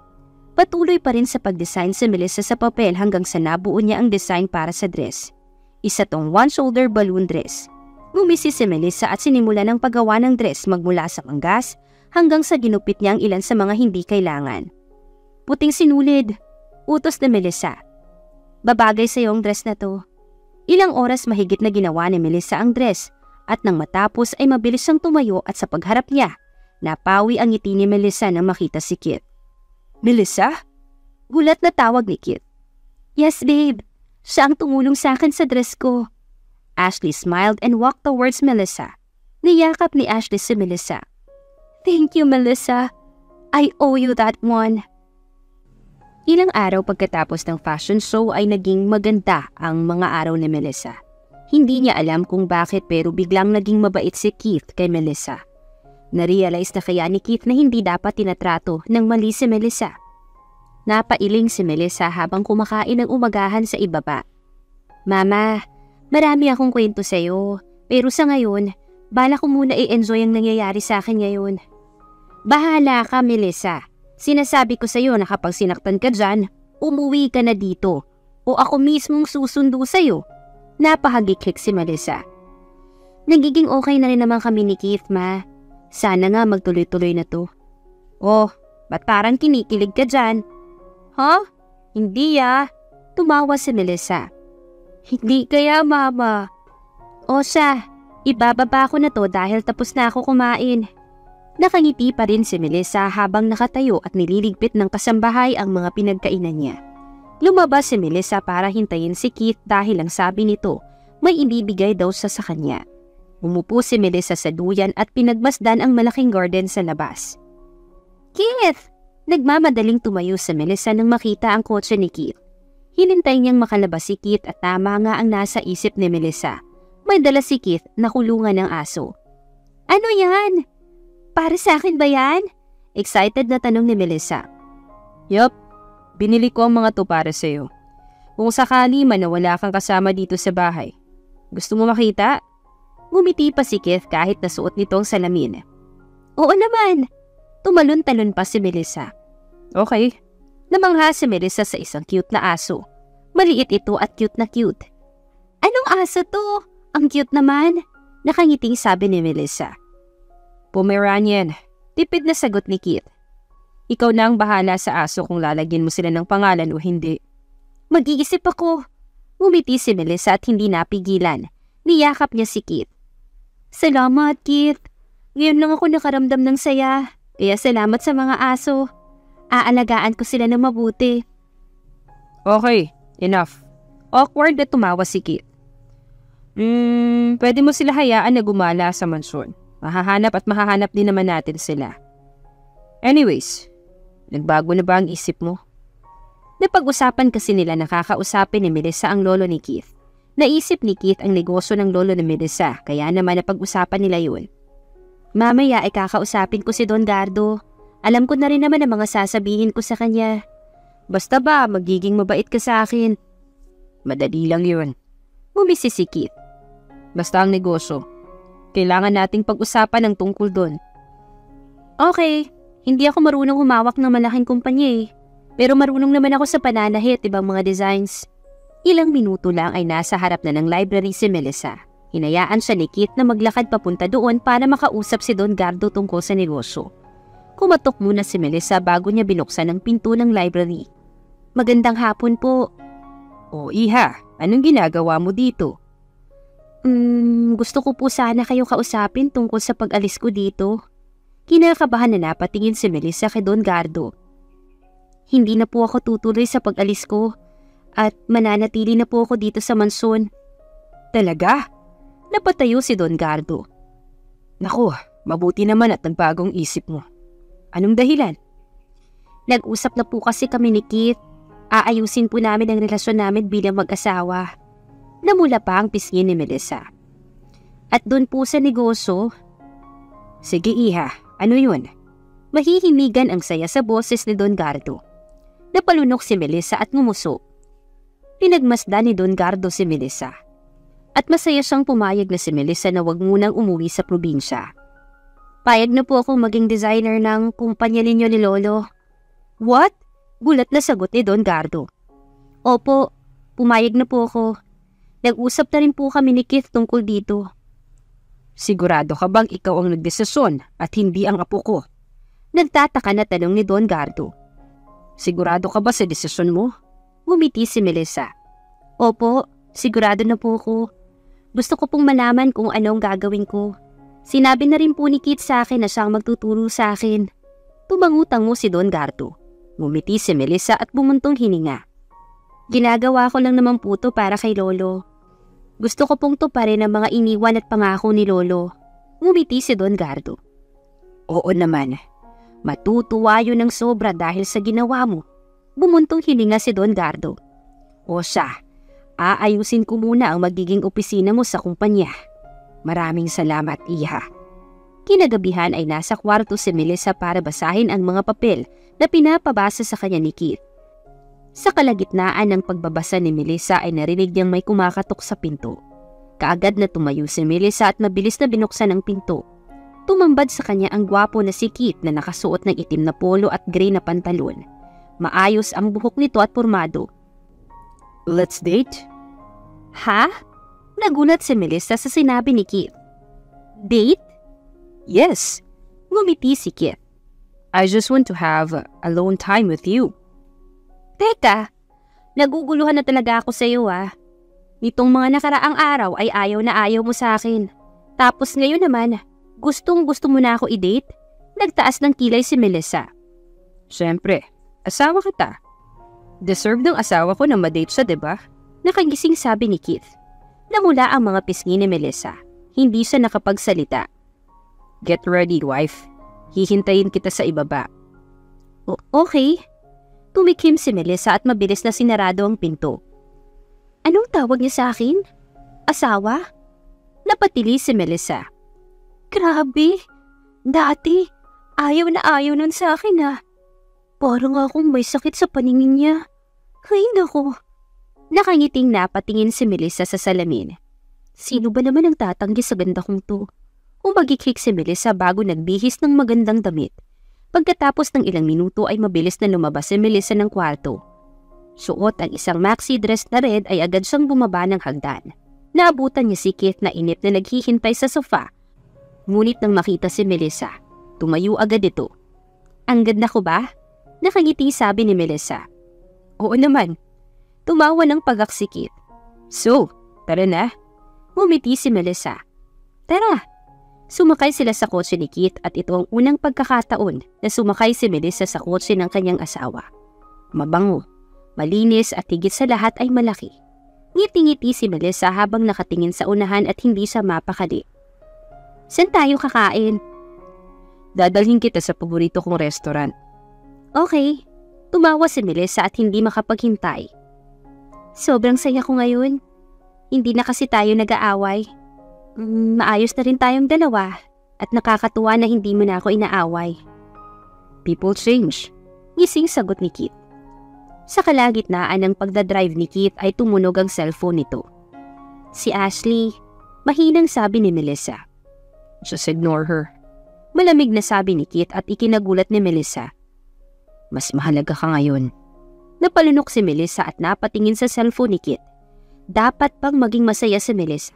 Patuloy pa rin sa pag-design si Melissa sa papel hanggang sa nabuo niya ang design para sa dress. Isa tong one-shoulder balloon dress. Ngumisi si Melissa at sinimula ng paggawa ng dress magmula sa manggas hanggang sa ginupit niya ang ilan sa mga hindi kailangan. Puting sinulid. Utos ni Melissa. Babagay sa iyo ang dress na to. Ilang oras mahigit na ginawa ni Melissa ang dress at nang matapos ay mabilis siyang tumayo at sa pagharap niya, napawi ang ngiti ni Melissa nang makita si Kit. Melissa? Gulat na tawag ni Kit. Yes, babe. Siya ang tumulong sa akin sa dress ko. Ashley smiled and walked towards Melissa. Niyakap ni Ashley si Melissa. Thank you, Melissa. I owe you that one. Ilang araw pagkatapos ng fashion show ay naging maganda ang mga araw ni Melissa. Hindi niya alam kung bakit pero biglang naging mabait si Keith kay Melissa. Narealize na kaya ni Keith na hindi dapat tinatrato ng mali si Melissa. Napailing si Melissa habang kumakain ng umagahan sa ibaba. Mama, marami akong kwento sa'yo, pero sa ngayon, bala ko muna i-enjoy ang nangyayari sa akin ngayon. Bahala ka, Melissa. Sinasabi ko sa'yo na kapag sinaktan ka dyan, umuwi ka na dito o ako mismong susundo sa'yo. Napahagikik si Melissa. Nagiging okay na rin naman kami ni Keith, ma. Sana nga magtuloy-tuloy na to. Oh, ba't parang kinikilig ka dyan? Huh? Hindi Tumawa si Melissa. Hindi kaya, mama. O siya, ibababa ko na to dahil tapos na ako kumain. Nakangiti pa rin si Melissa habang nakatayo at nililigpit ng kasambahay ang mga pinagkainan niya. Lumabas si Melissa para hintayin si Keith dahil ang sabi nito, may ibibigay daw siya sa kanya. Umupo si Melissa sa duyan at pinagmasdan ang malaking garden sa labas. Keith! Nagmamadaling tumayo si Melissa nang makita ang kotse ni Keith. Hinintay niyang makalabas si Keith at tama nga ang nasa isip ni Melissa. May dala si Keith na kulungan ng aso. Ano yan? Para sa akin ba yan? Excited na tanong ni Melissa. Yup, binili ko ang mga to para sa'yo. Kung sakali man na wala kang kasama dito sa bahay. Gusto mo makita? Ngumiti pa si Keith kahit nasuot nito ang salamin. Oo naman. Tumalon-talon pa si Melissa. Okay. Namangha si Melissa sa isang cute na aso. Maliit ito at cute na cute. Anong aso to? Ang cute naman. Nakangiting sabi ni Melissa. Pomeranian. Tipid na sagot ni Keith. Ikaw na ang bahala sa aso kung lalagyan mo sila ng pangalan o hindi. Mag-iisip ako. Ngumiti si Melissa at hindi napigilan. Niyakap niya si Keith. Salamat, Keith. Ngayon lang ako nakaramdam ng saya. Kaya salamat sa mga aso. Aalagaan ko sila ng mabuti. Okay, enough. Awkward na tumawa si Keith. Pwede mo sila hayaan na gumala sa mansyon. Mahahanap din naman natin sila. Anyways, nagbago na ba ang isip mo? Napag-usapan kasi nila nakakausapin ni Melissa ang lolo ni Keith. Naisip ni Keith ang negosyo ng lolo ni Melissa, kaya naman napag-usapan nila yun. Mamaya ay kakausapin ko si Don Gardo. Alam ko na rin naman ang mga sasabihin ko sa kanya. Basta ba, magiging mabait ka sa akin? Madali lang yun. Ngumisi si Keith. Basta ang negosyo. Kailangan nating pag-usapan ang tungkol doon. Okay, hindi ako marunong humawak ng malaking kumpanya Pero marunong naman ako sa pananahit ibang mga designs. Ilang minuto lang ay nasa harap na ng library si Melissa. Hinayaan siya ni Keith na maglakad papunta doon para makausap si Don Gardo tungkol sa negosyo. Kumatok muna si Melissa bago niya binuksan ang pinto ng library. Magandang hapon po. O iha, anong ginagawa mo dito? Gusto ko po sana kayo kausapin tungkol sa pag-alis ko dito. Kinakabahan na napatingin si Melissa kay Don Gardo. Hindi na po ako tutuloy sa pag-alis ko at mananatili na po ako dito sa mansyon. Talaga? Napatayo si Don Gardo. Naku, mabuti naman at nagbagong isip mo. Anong dahilan? Nag-usap na po kasi kami ni Keith. Aayusin po namin ang relasyon namin bilang mag-asawa. Namula pa ang pisngi ni Melissa. At doon po sa negosyo. Sige iha, ano yun? Mahihimigan ang saya sa boses ni Don Gardo. Napalunok si Melissa at ngumuso. Pinagmasdan ni Don Gardo si Melissa. At masaya siyang pumayag na si Melissa na wag munang umuwi sa probinsya. Payag na po akong maging designer ng kumpanya ninyo ni Lolo. What? Gulat na sagot ni Don Gardo. Opo, pumayag na po ako. Nag-usap na rin po kami ni Keith tungkol dito. Sigurado ka bang ikaw ang nagdesisyon at hindi ang apo ko? Nagtataka na tanong ni Don Gardo. Sigurado ka ba sa desisyon mo? Ngumiti si Melissa. Opo, sigurado na po ako. Gusto ko pong malaman kung anong gagawin ko. Sinabi na rin po ni Keith sa akin na siyang magtuturo sa akin. Tumangutango si Don Gardo. Ngumiti si Melissa at bumuntong hininga. Ginagawa ko lang naman po to para kay Lolo. Gusto ko pong tuparin ang mga iniwan at pangako ni Lolo. Ngumiti si Don Gardo. Oo naman. Matutuwa yun ng sobra dahil sa ginawa mo. Bumuntong hininga si Don Gardo. O siya, aayusin ko muna ang magiging opisina mo sa kumpanya. Maraming salamat, iha. Kinagabihan ay nasa kwarto si Melissa para basahin ang mga papel na pinapabasa sa kanya ni Keith. Sa kalagitnaan ng pagbabasa ni Melissa ay narinig niyang may kumakatok sa pinto. Kaagad na tumayo si Melissa at mabilis na binuksan ang pinto. Tumambad sa kanya ang gwapo na si Keith na nakasuot ng itim na polo at gray na pantalon. Maayos ang buhok nito at pormado. Let's date? Ha? Nagulat si Melissa sa sinabi ni Keith. Date? Yes. Ngumiti si Keith. I just want to have alone time with you. Teka, naguguluhan na talaga ako sa iyo Nitong mga nakaraang araw ay ayaw na ayaw mo sa akin. Tapos ngayon naman, gustong gusto mo na ako i-date? Nagtaas ng kilay si Melissa. Siyempre, asawa kita. Deserve ng asawa ko na ma-date siya, diba? Nakagising sabi ni Keith. Namula ang mga pisngi ni Melissa. Hindi siya nakapagsalita. Get ready, wife. Hihintayin kita sa ibaba. Okay. Tumikim si Melissa at mabilis na sinarado ang pinto. Anong tawag niya sa akin? Asawa? Napatili si Melissa. Grabe. Dati, ayaw na ayaw nun sa akin Parang akong may sakit sa paningin niya. Ay naku. Nakangiting napatingin si Melissa sa salamin. Sino ba naman ang tatanggi sa ganda kong to? Umagikik si Melissa bago nagbihis ng magandang damit. Pagkatapos ng ilang minuto ay mabilis na lumabas si Melissa ng kwarto. Suot ang isang maxi dress na red ay agad siyang bumaba ng hagdan. Naabutan niya si Keith na inip na naghihintay sa sofa. Ngunit nang makita si Melissa, tumayo agad ito. Ang ganda ko ba? Nakangiti sabi ni Melissa. Oo naman. Tumawa ng pagaksikit. So, tara na. Ngumiti si Melissa. Tara. Sumakay sila sa kotse ni Keith at ito ang unang pagkakataon na sumakay si Melissa sa kotse ng kanyang asawa. Mabango, malinis at higit sa lahat ay malaki. Ngiti-ngiti si Melissa habang nakatingin sa unahan at hindi siya mapakali. Saan tayo kakain? Dadalhin kita sa paborito kong restaurant. Okay. Tumawa si Melissa at hindi makapaghintay. Sobrang saya ko ngayon. Hindi na kasi tayo nag-aaway. Maayos na rin tayong dalawa at nakakatuwa na hindi mo na ako inaaway. People change. Gising sagot ni Keith. Sa kalagitnaan ng pagdadrive ni Keith ay tumunog ang cellphone nito. Si Ashley, mahinang sabi ni Melissa. Just ignore her. Malamig na sabi ni Keith at ikinagulat ni Melissa. Mas mahalaga ka ngayon. Napalunok si Melissa at napatingin sa cellphone ni Keith. Dapat bang maging masaya si Melissa?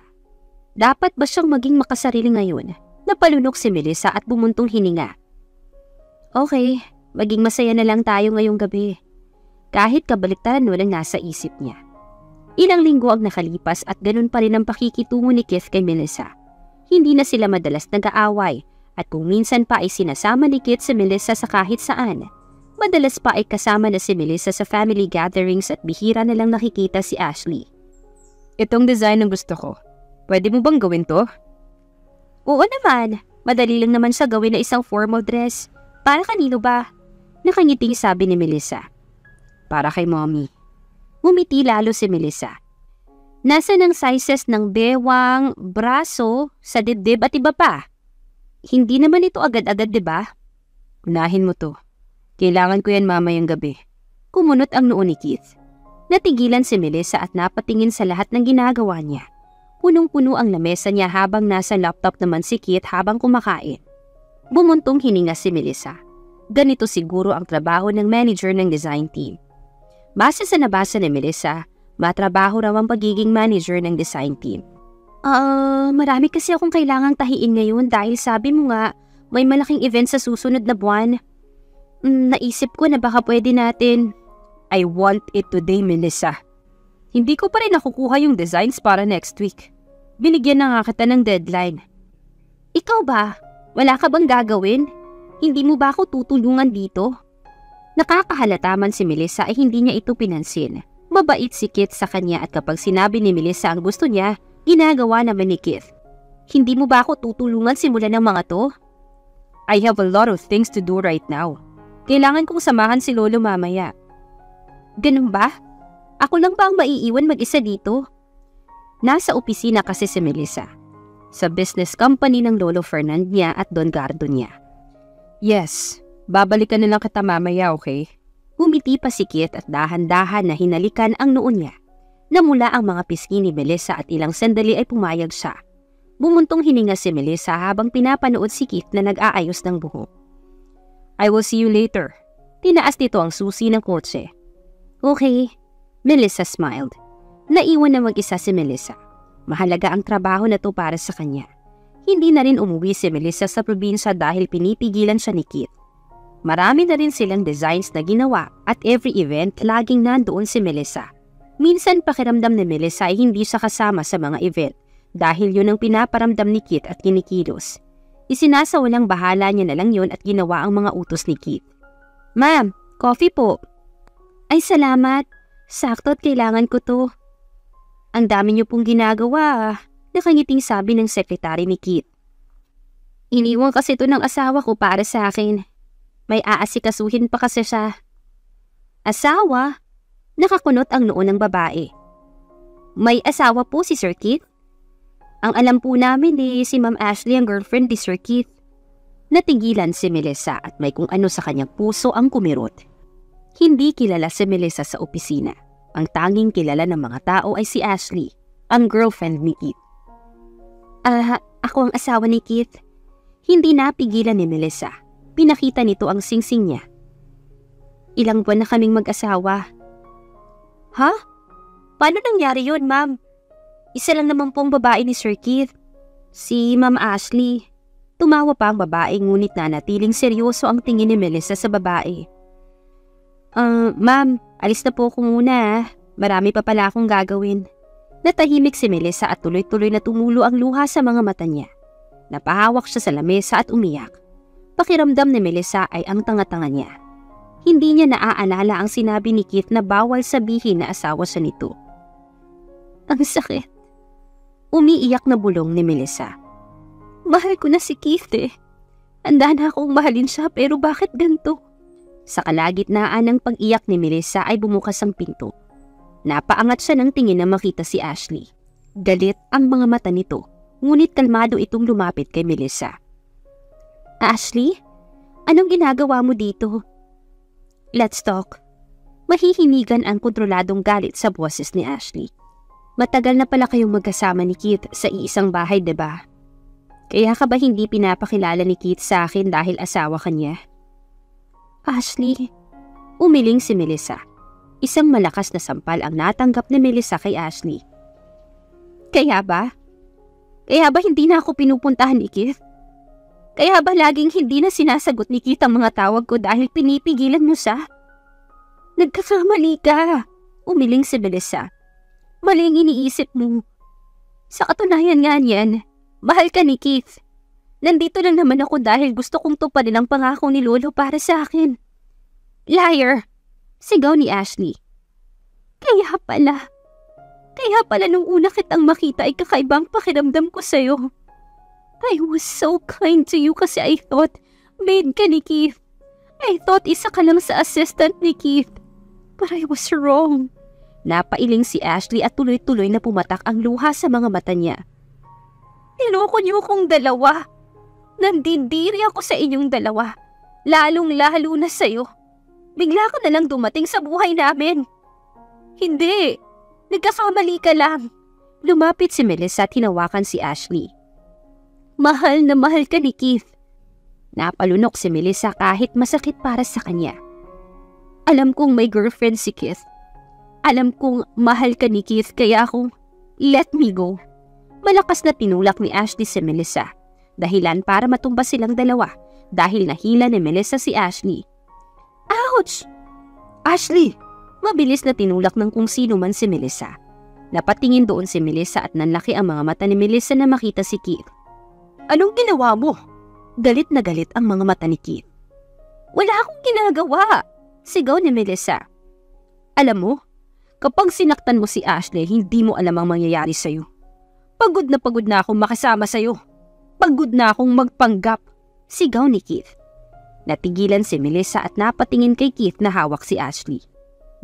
Dapat ba siyang maging makasarili ngayon? Napalunok si Melissa at bumuntong hininga. Okay, maging masaya na lang tayo ngayong gabi. Kahit kabaliktaran nun ang nasa isip niya. Ilang linggo ang nakalipas at ganun pa rin ang pakikitungo ni Keith kay Melissa. Hindi na sila madalas nag-aaway at kung minsan pa ay sinasama ni Keith si Melissa sa kahit saan. Madalas pa ay kasama na si Melissa sa family gatherings at bihira na lang nakikita si Ashley. Itong design ang gusto ko. Pwede mo bang gawin to? Oo naman. Madali lang naman siya gawin na isang formal dress. Para kanino ba? Nakangiting sabi ni Melissa. Para kay mommy. Ngumiti lalo si Melissa. Nasa ng sizes ng bewang, braso, sa dibdib at iba pa. Hindi naman ito agad-agad, diba? Unahin mo to. Kailangan ko yan mamayang gabi. Kumunot ang noo ni Keith. Natigilan si Melissa at napatingin sa lahat ng ginagawa niya. Punong-puno ang lamesa niya habang nasa laptop naman si Keith habang kumakain. Bumuntong hininga si Melissa. Ganito siguro ang trabaho ng manager ng design team. Base sa nabasa ni Melissa, matrabaho raw ang pagiging manager ng design team. Marami kasi akong kailangang tahiin ngayon dahil sabi mo nga, may malaking event sa susunod na buwan. Naisip ko na baka pwede natin. I want it today, Melissa. Hindi ko pa rin nakukuha yung designs para next week. Binigyan na nga kita ng deadline. Ikaw ba? Wala ka bang gagawin? Hindi mo ba ako tutulungan dito? Nakakahalata man si Melissa ay hindi niya ito pinansin. Mabait si Keith sa kanya at kapag sinabi ni Melissa ang gusto niya, ginagawa naman ni Keith. Hindi mo ba ako tutulungan simulan ng mga to? I have a lot of things to do right now. Kailangan kong samahan si Lolo mamaya. Ganun ba? Ako lang ba ang maiiwan mag-isa dito? Nasa opisina kasi si Melissa. Sa business company ng Lolo Fernand niya at Don Gardo niya. Yes. Babalikan na lang kita mamaya, okay? Umiti pa si Keith at dahan-dahan na hinalikan ang noo niya. Namula ang mga pisngi ni Melissa at ilang sandali ay pumayag siya. Bumuntong hininga si Melissa habang pinapanood si Keith na nag-aayos ng buhok. I will see you later. Tinaas nito ang susi ng kotse. Okay. Melissa smiled. Naiwan na mag-isa si Melissa. Mahalaga ang trabaho na to para sa kanya. Hindi na rin umuwi si Melissa sa probinsya dahil pinipigilan siya ni Keith. Marami na rin silang designs na ginawa at every event laging nandoon si Melissa. Minsan pakiramdam ni Melissa ay hindi siya kasama sa mga event dahil yun ang pinaparamdam ni Keith at kinikilos. Isinasawalang bahala niya na lang yun at ginawa ang mga utos ni Keith. Ma'am, coffee po. Ay salamat. Sakto at kailangan ko to. Ang dami niyo pong ginagawa. Nakangiting sabi ng sekretary ni Keith. Iniwan kasi ito ng asawa ko para sa akin. May aasikasuhin pa kasi siya. Asawa? Nakakunot ang noo ng babae. May asawa po si Sir Keith? Ang alam po namin si Ma'am Ashley ang girlfriend ni Sir Keith. Natigilan si Melissa at may kung ano sa kanyang puso ang kumirot. Hindi kilala si Melissa sa opisina. Ang tanging kilala ng mga tao ay si Ashley, ang girlfriend ni Keith. Ako ang asawa ni Keith. Hindi napigilan ni Melissa. Pinakita nito ang singsing niya. Ilang buwan na kaming mag-asawa. Ha? Paano nangyari yun, ma'am? Isa lang naman pong babae ni Sir Keith. Si Ma'am Ashley. Tumawa pa ang babae ngunit nanatiling seryoso ang tingin ni Melissa sa babae. Ma'am, alis na po ako muna. Marami pa pala akong gagawin. Natahimik si Melissa at tuloy-tuloy na tumulo ang luha sa mga mata niya. Napahawak siya sa lamesa at umiyak. Pakiramdam ni Melissa ay ang tanga-tanga niya. Hindi niya naaalala ang sinabi ni Keith na bawal sabihin na asawa siya nito. Ang sakit. Umiiyak na bulong ni Melissa. Mahal ko na si Keith eh. Handa na akong mahalin siya pero bakit ganito? Sa kalagitnaan ng pag-iyak ni Melissa ay bumukas ang pinto. Napaangat siya ng tingin na makita si Ashley. Galit ang mga mata nito, ngunit kalmado itong lumapit kay Melissa. Ashley, anong ginagawa mo dito? Let's talk. Mahihimigan ang kontroladong galit sa boses ni Ashley. Matagal na pala kayong magkasama ni Keith sa iisang bahay, diba? Kaya ka ba hindi pinapakilala ni Keith sa akin dahil asawa ka niya? Ashley, umiling si Melissa. Isang malakas na sampal ang natanggap ni Melissa kay Ashley. Kaya ba? Kaya ba hindi na ako pinupuntahan ni Keith? Kaya ba laging hindi na sinasagot ni Keith ang mga tawag ko dahil pinipigilan mo siya? Nagkakamali ka, umiling si Melissa. Mali ang iniisip mo. Sa katunayan nga niyan, mahal ka ni Keith. Nandito lang naman ako dahil gusto kong tuparin ang pangako ni Lolo para sa akin. Liar! Sigaw ni Ashley. Kaya pala nung una kitang makita ay kakaibang pakiramdam ko sa'yo. I was so kind to you kasi I thought maid ka ni Keith. I thought isa ka lang sa assistant ni Keith. But I was wrong. Napailing si Ashley at tuloy-tuloy na pumatak ang luha sa mga mata niya. Niloko niyo akong dalawa. Nandidiri ako sa inyong dalawa. Lalong-lalo na sa'yo. Bigla ka na lang dumating sa buhay namin. Hindi. Nagkakamali ka lang. Lumapit si Melissa at hinawakan si Ashley. Mahal na mahal ka ni Keith. Napalunok si Melissa kahit masakit para sa kanya. Alam kong may girlfriend si Keith. Alam kong mahal ka ni Keith kaya ako, let me go. Malakas na tinulak ni Ashley si Melissa. Dahilan para matumbas silang dalawa dahil nahila ni Melissa si Ashley. Ouch! Ashley! Mabilis na tinulak ng kung sino man si Melissa. Napatingin doon si Melissa at nanlaki ang mga mata ni Melissa na makita si Keith. Anong ginawa mo? Galit na galit ang mga mata ni Keith. Wala akong ginagawa! Sigaw ni Melissa. Alam mo, kapag sinaktan mo si Ashley, hindi mo alam ang mangyayari sa'yo. Pagod na akong makasama sa'yo. Pagod na akong magpanggap. Sigaw ni Keith. Natigilan si Melissa at napatingin kay Keith na hawak si Ashley.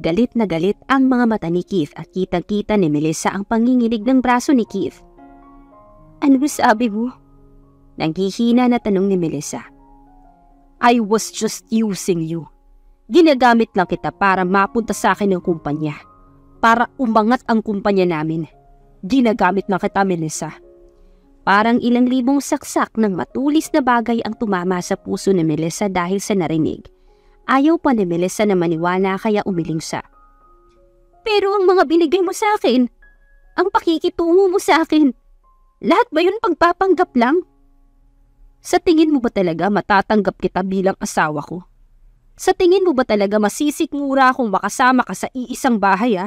Galit na galit ang mga mata ni Keith at kitang-kita ni Melissa ang panginginig ng braso ni Keith. Ano sabi mo? Nanghihina na tanong ni Melissa. I was just using you. Ginagamit lang kita para mapunta sa akin ng kumpanya. Para umangat ang kumpanya namin. Ginagamit lang kita, Melissa. Parang ilang libong saksak ng matulis na bagay ang tumama sa puso ni Melissa dahil sa narinig. Ayaw pa ni Melissa na maniwala kaya umiling siya. Pero ang mga binigay mo sa akin, ang pakikitungo mo sa akin, lahat ba yun pagpapanggap lang? Sa tingin mo ba talaga matatanggap kita bilang asawa ko? Sa tingin mo ba talaga masisikmura kung makasama ka sa iisang bahay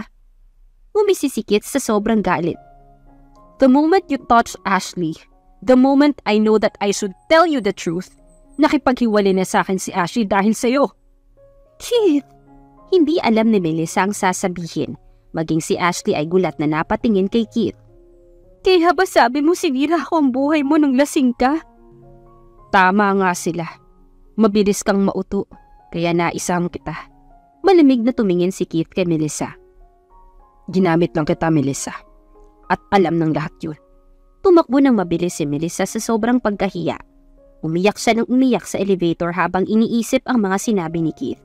Umisisikit sa sobrang galit. The moment you touch Ashley, the moment I know that I should tell you the truth, nakipaghiwalay na sa akin si Ashley dahil sa'yo. Keith! Hindi alam ni Melissa ang sasabihin. Maging si Ashley ay gulat na napatingin kay Keith. Kaya ba sabi mo sinira ko ang buhay mo nung lasing ka? Tama nga sila. Mabilis kang mauto, kaya naisam kita. Malamig na tumingin si Keith kay Melissa. Ginamit lang kita, Melissa. At alam ng lahat yun. Tumakbo ng mabilis si Melissa sa sobrang pagkahiya. Umiyak siya ng umiyak sa elevator habang iniisip ang mga sinabi ni Keith.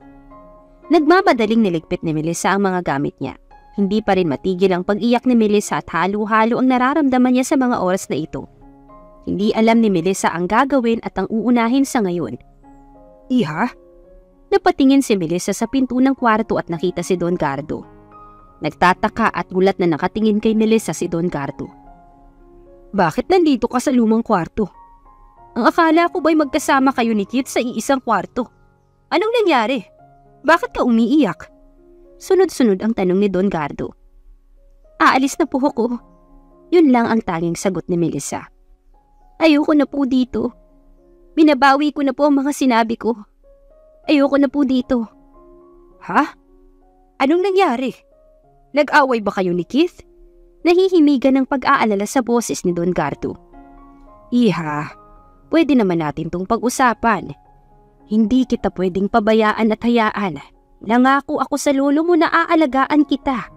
Nagmamadaling niligpit ni Melissa ang mga gamit niya. Hindi pa rin matigil ang pag-iyak ni Melissa at halo-halo ang nararamdaman niya sa mga oras na ito. Hindi alam ni Melissa ang gagawin at ang uunahin sa ngayon. Iha? Napatingin si Melissa sa pinto ng kwarto at nakita si Don Gardo. Nagtataka at gulat na nakatingin kay Melissa si Don Gardo. Bakit nandito ka sa lumang kwarto? Ang akala ko ba'y magkasama kayo ni Keith sa iisang kwarto? Anong nangyari? Bakit ka umiiyak? Sunod-sunod ang tanong ni Don Gardo. Aalis na po ako. Yun lang ang tanging sagot ni Melissa. Ayoko na po dito. Binabawi ko na po ang mga sinabi ko. Ayoko na po dito. Ha? Anong nangyari? Nag-away ba kayo ni Keith? Nahihimigan ng pag-aalala sa boses ni Don Gardo. Iha, pwede naman natin tong pag-usapan. Hindi kita pwedeng pabayaan at hayaan. Nangako ako sa lolo mo na aalagaan kita.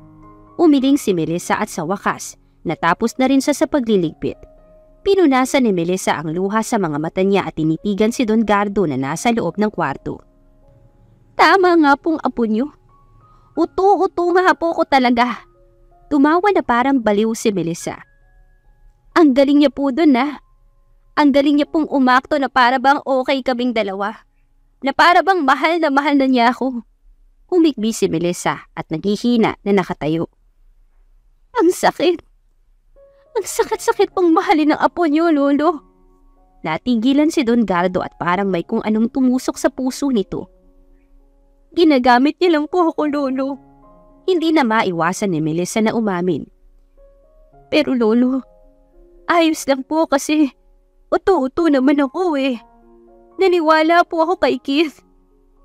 Umiling si Melissa at sa wakas, natapos na rin siya sa pagliligpit. Pinunasan ni Melissa ang luha sa mga mata niya at tinitigan si Don Gardo na nasa loob ng kwarto. Tama nga pong apo niyo. Uto-uto nga po ko talaga. Tumawa na parang baliw si Melissa. Ang galing niya po dun Ang galing niya pong umakto na para bang okay kaming dalawa. Na para bang mahal na niya ako. Humikbi si Melissa at naghihina na nakatayo. Ang sakit. Ang sakit-sakit pong mahalin ng apo niyo, Lolo. Natigilan si Don Gardo at parang may kung anong tumusok sa puso nito. Ginagamit niya lang po ako, Lolo. Hindi na maiwasan ni Melissa na umamin. Pero Lolo, ayos lang po kasi uto-uto naman ako eh. Naniwala po ako kay Keith.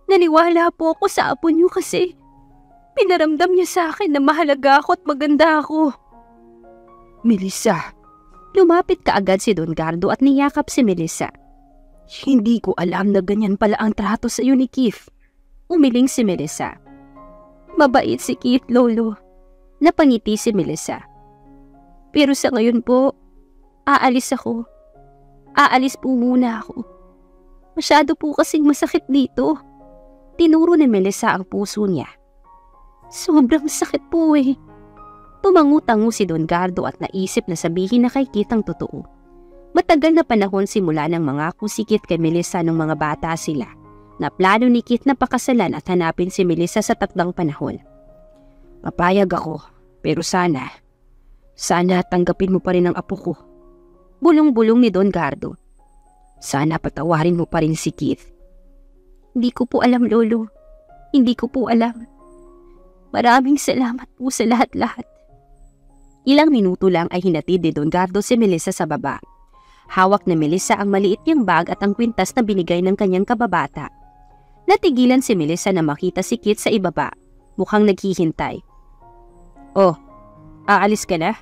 Naniwala po ako sa apo niyo kasi pinaramdam niya sa akin na mahalaga ako at maganda ako. Melissa, lumapit kaagad si Don Gardo at niyakap si Melissa. Hindi ko alam na ganyan pala ang trato sa iyo ni Keith. Umiling si Melissa. Mabait si Keith, Lolo. Napangiti si Melissa. Pero sa ngayon po, aalis ako. Aalis po muna ako. Masyado po kasing masakit dito. Tinuro ni Melissa ang puso niya. Sobrang sakit po eh. Tumangu-tango si Don Gardo at naisip na sabihin na kay Keith ang totoo. Matagal na panahon simula ng mangako si Keith kay Melissa nung mga bata sila, na plano ni Keith na pakasalan at hanapin si Melissa sa takdang panahon. Papayag ako, pero sana tanggapin mo pa rin ang apo ko. Bulong-bulong ni Don Gardo. Sana patawarin mo pa rin si Keith. Hindi ko po alam, Lolo. Hindi ko po alam. Maraming salamat po sa lahat-lahat. Ilang minuto lang ay hinatid ni Don Gardo si Melissa sa baba. Hawak na Melissa ang maliit niyang bag at ang kwintas na binigay ng kanyang kababata. Natigilan si Melissa na makita si Keith sa ibaba, mukhang naghihintay. Oh, aalis ka na?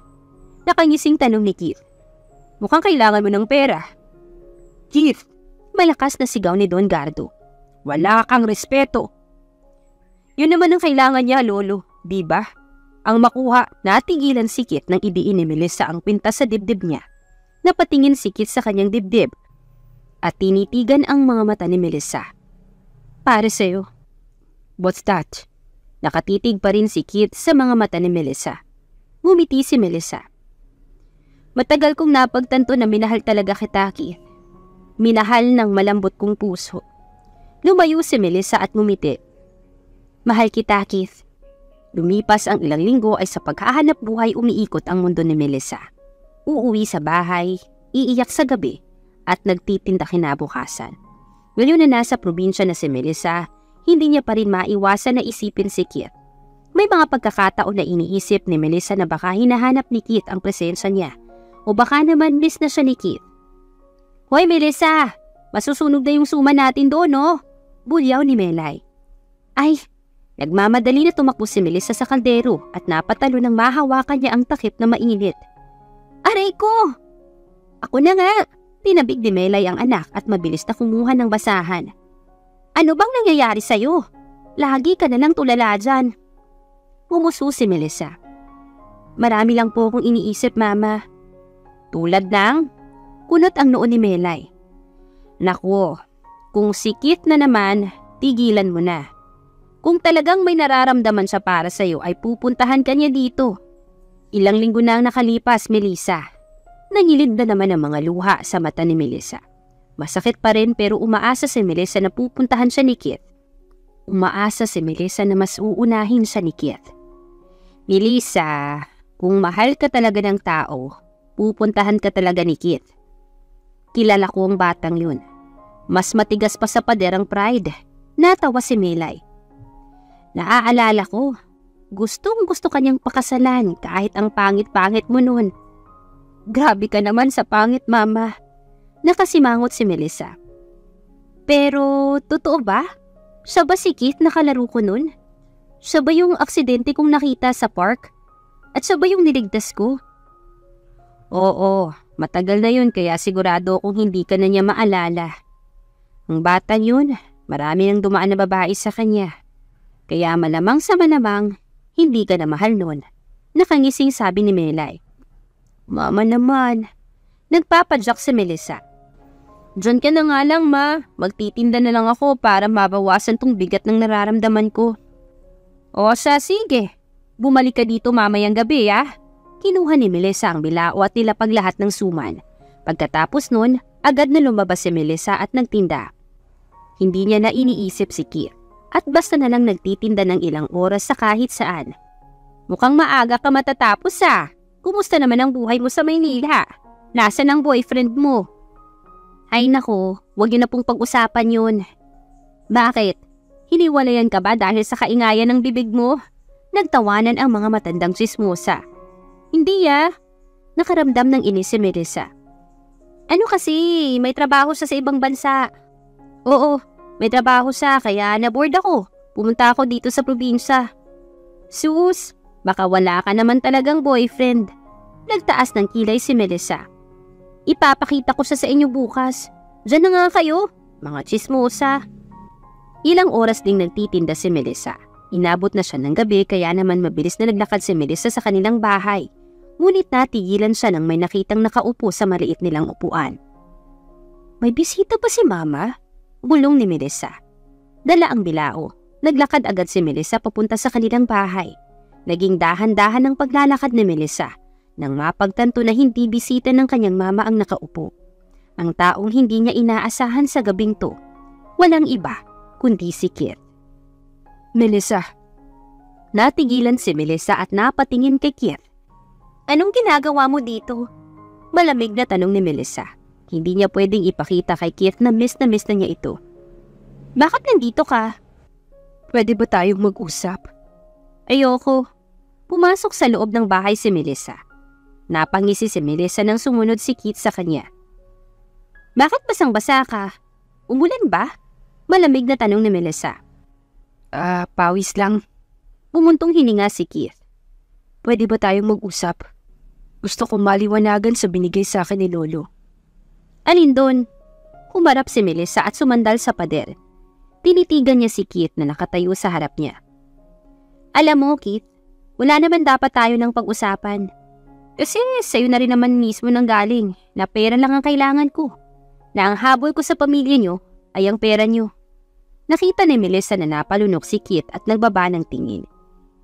Nakangising tanong ni Keith. Mukhang kailangan mo ng pera. Keith, malakas na sigaw ni Don Gardo. Wala kang respeto. Yun naman ang kailangan niya, Lolo, di ba? Ang makuha, natigilan si Keith nang idiin ni Melissa ang kwintas sa dibdib niya. Napatingin si Keith sa kanyang dibdib at tinitigan ang mga mata ni Melissa. Para sa'yo. What's that? Nakatitig pa rin si Keith sa mga mata ni Melissa. Ngumiti si Melissa. Matagal kong napagtanto na minahal talaga kita, Keith. Minahal ng malambot kong puso. Lumayo si Melissa at ngumiti. Mahal kita, Keith. Lumipas ang ilang linggo ay sa paghahanap buhay umiikot ang mundo ni Melissa. Uuwi sa bahay, iiyak sa gabi, at nagtitinda kinabukasan. Ngayon na nasa probinsya na si Melissa, hindi niya pa rin maiwasan na isipin si Keith. May mga pagkakataon na iniisip ni Melissa na baka hinahanap ni Keith ang presensya niya, o baka naman miss na siya ni Keith. Hoy Melissa, masusunog na yung suma natin doon, no? Bulyaw ni Melay. Ay, nagmamadali na tumakbo si Melissa sa kaldero at napatalo nang mahawakan niya ang takip na mainit. Aray ko! Ako na nga! Tinabig ni Melay ang anak at mabilis na kumuha ng basahan. Ano bang nangyayari sa'yo? Lagi ka na lang tulala dyan. Pumuso si Melissa. Marami lang po akong iniisip, Mama. Tulad ng? Kunot ang noo ni Melay. Naku, kung si Keith na naman, tigilan mo na. Kung talagang may nararamdaman siya para sa'yo ay pupuntahan ka niya dito. Ilang linggo na ang nakalipas, Melissa. Nangilid na naman ang mga luha sa mata ni Melissa. Masakit pa rin pero umaasa si Melissa na pupuntahan siya ni Keith. Umaasa si Melissa na mas uunahin siya ni Keith. Melissa, kung mahal ka talaga ng tao, pupuntahan ka talaga ni Keith. Kilala ko ang batang yun. Mas matigas pa sa pader ang pride. Natawa si Melay. Naaalala ko, gustong-gusto kanyang pakasalan kahit ang pangit-pangit mo nun. Grabe ka naman sa pangit, Mama. Nakasimangot si Melissa. Pero, totoo ba? Siya ba si Keith na kalaro ko nun? Siya ba yung aksidente kong nakita sa park? At siya ba yung niligtas ko? Oo, matagal na yun kaya sigurado kung hindi ka na niya maalala. Ang bata yun, marami nang dumaan na babae sa kanya. Kaya malamang sa malamang, hindi ka na mahal nun. Nakangising sabi ni Melay. Mama naman. Nagpapadyak si Melissa. Diyan ka na nga lang, Ma. Magtitinda na lang ako para mabawasan tong bigat ng nararamdaman ko. O siya, sige. Bumalik ka dito mamayang gabi, ah. Kinuha ni Melissa ang bilao at nilapag lahat ng suman. Pagkatapos nun, agad na lumabas si Melissa at nagtinda. Hindi niya na iniisip si Keith at basta na lang nagtitinda ng ilang oras sa kahit saan. Mukhang maaga ka matatapos, ah. Kumusta naman ang buhay mo sa Maynila? Nasaan ang boyfriend mo? Ay nako, wag niyo na pong pag-usapan yun. Bakit? Hiniwalayan ka ba dahil sa kaingayan ng bibig mo? Nagtawanan ang mga matandang tsismosa. Hindi Nakaramdam ng inis si Melissa. Ano kasi, may trabaho siya sa ibang bansa. Oo, may trabaho siya kaya naboard ako. Pumunta ako dito sa probinsya. Sus, baka wala ka naman talagang boyfriend. Nagtaas ng kilay si Melissa. Ipapakita ko siya sa inyo bukas. Diyan na nga kayo, mga tsismosa. Ilang oras ding nagtitinda si Melissa. Inabot na siya ng gabi kaya naman mabilis na naglakad si Melissa sa kanilang bahay. Ngunit natigilan siya nang may nakitang nakaupo sa maliit nilang upuan. May bisita ba si Mama? Bulong ni Melissa. Dala ang bilao. Naglakad agad si Melissa papunta sa kanilang bahay. Naging dahan-dahan ang paglalakad ni Melissa nang mapagtanto na hindi bisita ng kanyang mama ang nakaupo. Ang taong hindi niya inaasahan sa gabing to. Walang iba kundi si Keith. Melissa. Natigilan si Melissa at napatingin kay Keith. Anong ginagawa mo dito? Malamig na tanong ni Melissa. Hindi niya pwedeng ipakita kay Keith na miss na niya ito. Bakit nandito ka? Pwede ba tayong mag-usap? Ayoko. Pumasok sa loob ng bahay si Melissa. Napangisi si Melissa nang sumunod si Keith sa kanya. Bakit basang-basa ka? Umulan ba? Malamig na tanong ni Melissa. Pawis lang. Bumuntong hininga si Keith. Pwede ba tayong mag-usap? Gusto kong maliwanagan sa binigay sa akin ni Lolo. Alin doon? Humarap si Melissa at sumandal sa pader. Tinitigan niya si Keith na nakatayo sa harap niya. Alam mo, Keith, wala naman dapat tayo ng pag-usapan. Kasi sa'yo na rin naman mismo nang galing na pera lang ang kailangan ko. Na ang habol ko sa pamilya niyo ay ang pera niyo. Nakita ni Melissa na napalunok si Keith at nagbaba ng tingin.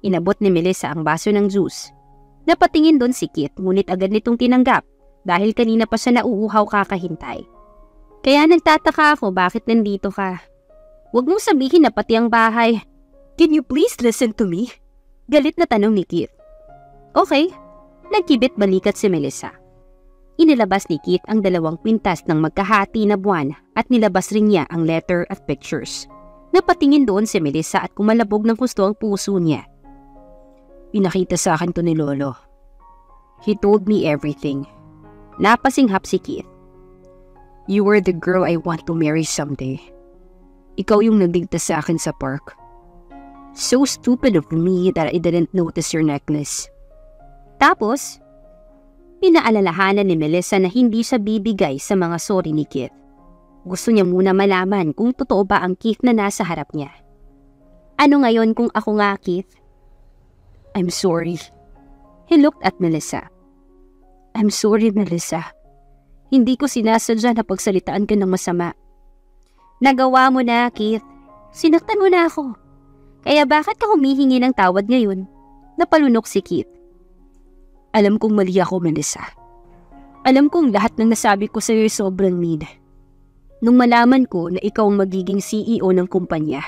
Inabot ni Melissa ang baso ng juice. Napatingin doon si Keith ngunit agad nitong tinanggap dahil kanina pa siya nauuhaw kakahintay. Kaya nagtataka ako bakit nandito ka. Huwag mong sabihin na pati ang bahay. Can you please listen to me? Galit na tanong ni Keith. Okay. Nagkibit balikat si Melissa. Inilabas ni Keith ang 2 kwintas ng magkahati na buwan at nilabas rin niya ang letter at pictures. Napatingin doon si Melissa at kumalabog ng gusto ang puso niya. Pinakita sa akin to ni Lolo. He told me everything. Napasinghap si Keith. You were the girl I want to marry someday. Ikaw yung nagligtas sa akin sa park. So stupid of me that I didn't notice your necklace. Tapos, pinaalalahanan ni Melissa na hindi siya bibigay sa mga sorry ni Keith. Gusto niya muna malaman kung totoo ba ang Keith na nasa harap niya. Ano ngayon kung ako nga, Keith? I'm sorry. He looked at Melissa. I'm sorry, Melissa. Hindi ko sinasadya na pagsalitaan ka ng masama. Nagawa mo na, Keith. Sinaktan mo na ako. Kaya bakit ka humihingi ng tawad ngayon? Napalunok si Keith. Alam kong mali ako, Melissa. Alam kong lahat ng nasabi ko sa iyo ay sobrang mean. Nung malaman ko na ikaw ang magiging CEO ng kumpanya,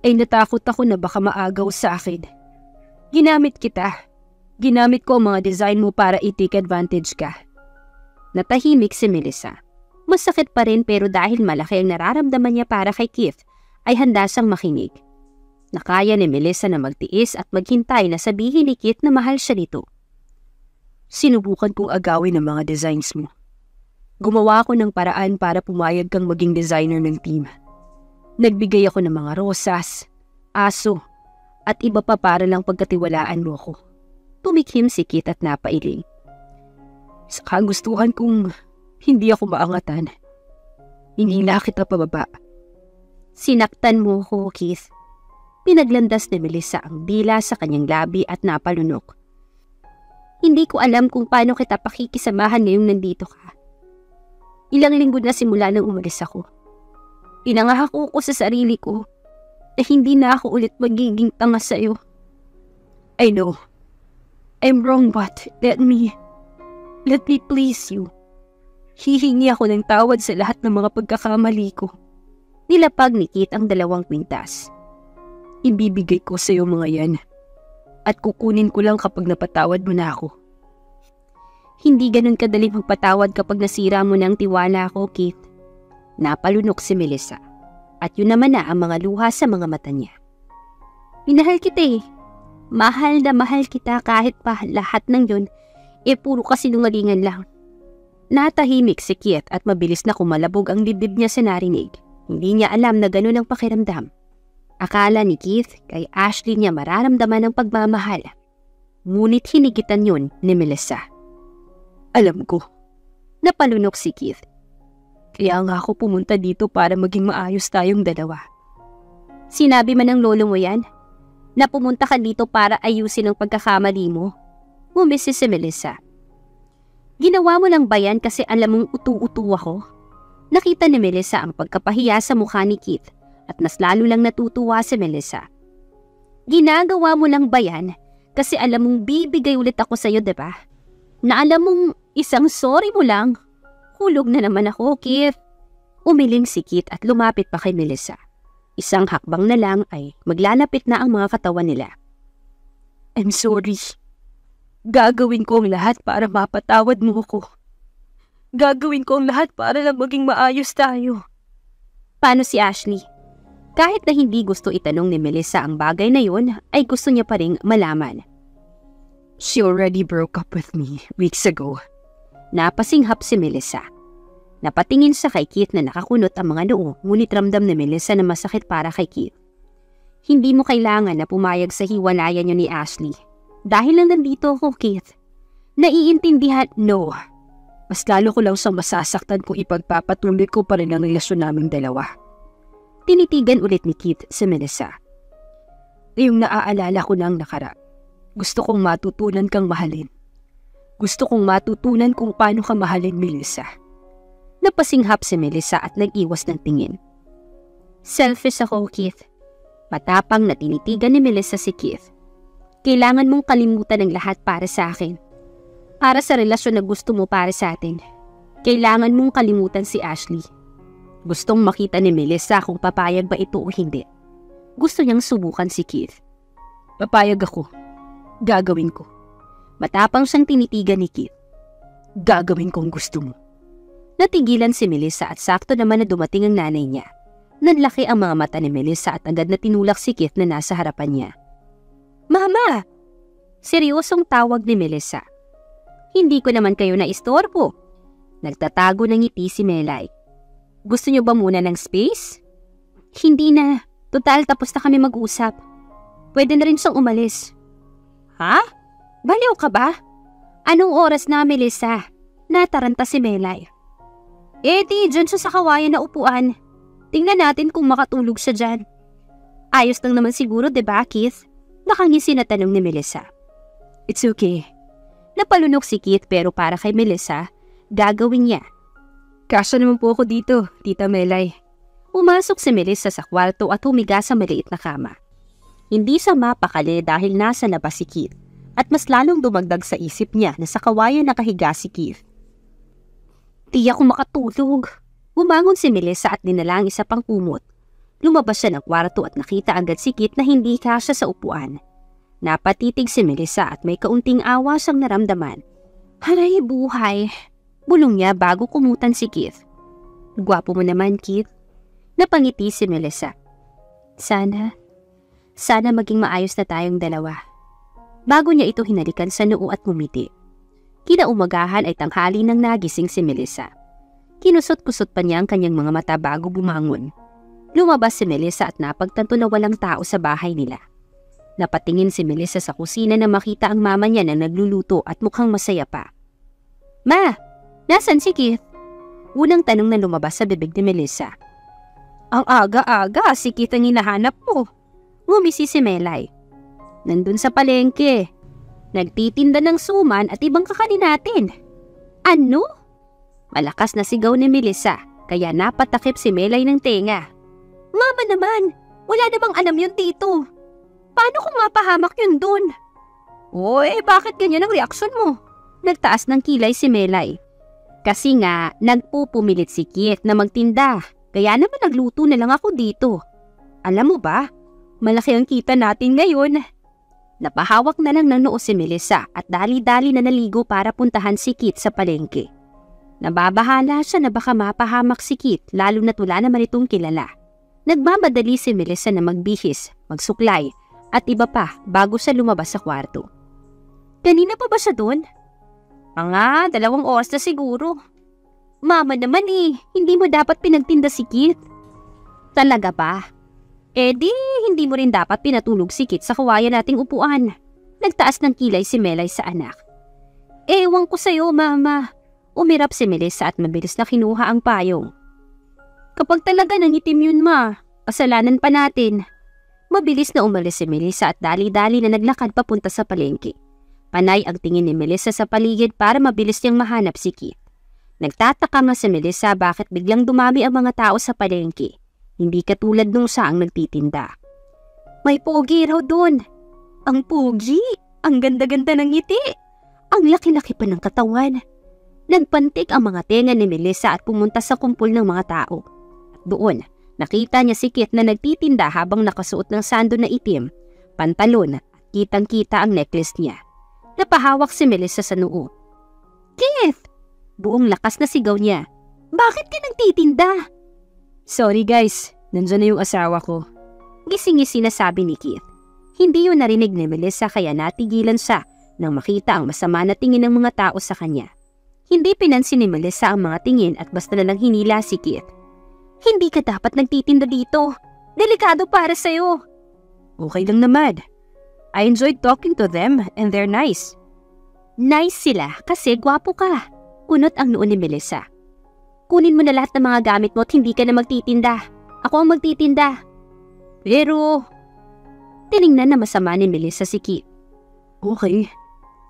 ay natakot ako na baka maagaw sa akin. Ginamit kita. Ginamit ko ang mga design mo para i-take advantage ka. Natahimik si Melissa. Masakit pa rin pero dahil malaki ang nararamdaman niya para kay Keith, ay handa siyang makinig. Nakaya ni Melissa na magtiis at maghintay na sabihin ni Keith na mahal siya nito. Sinubukan kong agawin ang mga designs mo. Gumawa ako ng paraan para pumayag kang maging designer ng team. Nagbigay ako ng mga rosas, aso, at iba pa para lang pagkatiwalaan mo ako. Tumikhim si Keith at napailing. Sa kagustuhan kong hindi ako maangatan. Hindi na kita pababa. Sinaktan mo ko, Keith. Pinaglandas ni Melissa ang dila sa kanyang labi at napalunok. Hindi ko alam kung paano kita pakikisamahan ngayong nandito ka. Ilang linggo na simula nang umalis ako. Pinangako ko sa sarili ko na hindi na ako ulit magiging tanga sa'yo. I know. I'm wrong but let me please you. Hihingi ako ng tawad sa lahat ng mga pagkakamali ko. Nilapag ni Keith ang 2 kwintas. Ibibigay ko sa iyo mga yan. At kukunin ko lang kapag napatawad mo na ako. Hindi ganun kadali magpatawad kapag nasira mo ng tiwala ko, Keith. Napalunok si Melissa at yun naman na ang mga luha sa mga mata niya. Minahal kita eh. Mahal na mahal kita kahit pa lahat ng yun puro kasinungalingan lang. Natahimik si Keith at mabilis na kumalabog ang dibdib niya sa narinig. Hindi niya alam na ganun ang pakiramdam. Akala ni Keith kay Ashley niya mararamdaman ang pagmamahal. Ngunit hinigitan yun ni Melissa. Alam ko. Napalunok si Keith. Kaya nga ako pumunta dito para maging maayos tayong dalawa. Sinabi man ng lolo mo yan? Na pumunta ka dito para ayusin ang pagkakamali mo? Umisi si Melissa. Ginawa mo lang ba yan kasi alam mong utu-utu ako? Nakita ni Melissa ang pagkapahiya sa mukha ni Keith at mas lalo lang natutuwa si Melissa. Ginagawa mo lang ba yan kasi alam mong bibigay ulit ako sa'yo, diba? Na alam mong isang sorry mo lang. Hulog na naman ako, Keith. Umiling si Keith at lumapit pa kay Melissa. Isang hakbang na lang ay maglalapit na ang mga katawan nila. I'm sorry. Gagawin ko ang lahat para mapatawad mo ko. Gagawin ko ang lahat para lang maging maayos tayo. Paano si Ashley? Kahit na hindi gusto itanong ni Melissa ang bagay na yun, ay gusto niya pa ring malaman. She already broke up with me weeks ago. Napasinghap si Melissa. Napatingin sa kay Keith na nakakunot ang mga noo, ngunit ramdam ni Melissa na masakit para kay Keith. Hindi mo kailangan na pumayag sa hiwalayan niyo ni Ashley. Dahil lang nandito ako, Keith. Naiintindihan, no. Mas lalo ko lang siyang masasaktan kung ipagpapatuloy ko pa rin ang relasyon naming dalawa. Tinitigan ulit ni Keith si Melissa. Yung naaalala ko ng nakara. Gusto kong matutunan kang mahalin. Gusto kong matutunan kung paano ka mahalin, Melissa. Napasinghap si Melissa at nag-iwas ng tingin. Selfish ako, Keith. Matapang na tinitigan ni Melissa si Keith. Kailangan mong kalimutan ang lahat para sa akin. Para sa relasyon na gusto mo para sa atin. Kailangan mong kalimutan si Ashley. Gustong makita ni Melissa kung papayag ba ito o hindi. Gusto niyang subukan si Keith. Papayag ako. Gagawin ko. Matapang siyang tinitigan ni Keith. Gagawin kong gusto mo. Natigilan si Melissa at sakto naman na dumating ang nanay niya. Nanlaki ang mga mata ni Melissa at agad na tinulak si Keith na nasa harapan niya. Mama! Seryosong tawag ni Melissa. Hindi ko naman kayo naistorbo. Nagtatago ng ngiti si Melay. Gusto niyo ba muna ng space? Hindi na. Total tapos na kami mag-usap. Pwede na rin siyang umalis. Ha? Baliw ka ba? Anong oras na, Melissa? Nataranta si Melay. Di, dyan siya sa kawayan na upuan. Tingnan natin kung makatulog siya dyan. Ayos lang naman siguro, diba, Keith? Nakangisi na tanong ni Melissa. It's okay. Napalunok si Keith pero para kay Melissa, gagawin niya. Kasya naman po ako dito, Tita Melay. Pumasok si Melissa sa kwarto at humiga sa maliit na kama. Hindi siya mapakali dahil nasa labas si Keith at mas lalong dumagdag sa isip niya na sa kawayan nakahiga si Keith. Di ako makatulog. Bumangon si Melissa at dinala ang isa pang kumot. Lumabas siya ng kwarto at nakita agad si Keith na hindi kasya sa upuan. Napatitig si Melissa at may kaunting awa siyang naramdaman. Haray buhay, bulong niya bago kumutan si Keith. Gwapo mo naman, Keith. Napangiti si Melissa. Sana maging maayos na tayong dalawa. Bago niya ito hinalikan sa noo at ngumiti. Kinaumagahan ay tanghali nang nagising si Melissa. Kinusot-kusot pa niya ang kanyang mga mata bago bumangon. Lumabas si Melissa at napagtanto na walang tao sa bahay nila. Napatingin si Melissa sa kusina na makita ang mama niya na nagluluto at mukhang masaya pa. Ma, nasan si Keith? Unang tanong na lumabas sa bibig ni Melissa. Ang aga-aga, si Keith ang hinahanap mo. Ngumisi si Melay. Nandun sa palengke. Nagtitinda ng suman at ibang kakanin natin. Ano? Malakas na sigaw ni Melissa, kaya napatakip si Melay ng tenga. Mama naman, wala namang alam yun dito. Paano kung mapahamak yun dun? Bakit ganyan ang reaksyon mo? Nagtaas ng kilay si Melay. Kasi nga, nagpupumilit si Keith na magtinda, kaya naman nagluto na lang ako dito. Alam mo ba, malaki ang kita natin ngayon. Napahawak na lang ng noo si Melissa at dali-dali na naligo para puntahan si Keith sa palengke. Nababahala siya na baka mapahamak si Keith lalo na't wala naman itong kilala. Nagmamadali si Melissa na magbihis, magsuklay at iba pa bago siya lumabas sa kwarto. Kanina pa ba siya doon? Mga 2 oras na siguro. Mama naman hindi mo dapat pinagtinda si Keith. Talaga ba? Di hindi mo rin dapat pinatulog si Keith sa kawayan nating upuan. Nagtaas ng kilay si Melay sa anak. Ewan ko sa'yo, Mama. Umirap si Melissa at mabilis na kinuha ang payong. Kapag talaga nangitim yun, Ma, kasalanan pa natin. Mabilis na umalis si Melissa at dali-dali na naglakad papunta sa palengke. Panay ang tingin ni Melissa sa paligid para mabilis niyang mahanap si Keith. Nagtataka nga si Melissa bakit biglang dumami ang mga tao sa palengke. Hindi katulad nung siya ang nagtitinda. May pogi raw doon. Ang pogi? Ang ganda-ganda ng ngiti. Ang laki-laki pa ng katawan. Nagpantik ang mga tenga ni Melissa at pumunta sa kumpol ng mga tao. At doon, nakita niya si Keith na nagtitinda habang nakasuot ng sando na itim, pantalon at kitang-kita ang necklace niya. Napahawak si Melissa sa noo. Keith! Buong lakas na sigaw niya. Bakit ka nagtitinda? Sorry guys, nandyan na yung asawa ko. Gising-gisi na sabi ni Keith. Hindi yun narinig ni Melissa kaya natigilan siya nang makita ang masama na tingin ng mga tao sa kanya. Hindi pinansin ni Melissa ang mga tingin at basta na lang hinila si Keith. Hindi ka dapat nagtitinda dito. Delikado para sa'yo. Okay lang naman. I enjoyed talking to them and they're nice. Nice sila kasi gwapo ka. Kunot ang noo ni Melissa. Kunin mo na lahat ng mga gamit mo at hindi ka na magtitinda. Ako ang magtitinda. Pero, tiningnan na masama ni Melissa si Keith. Okay.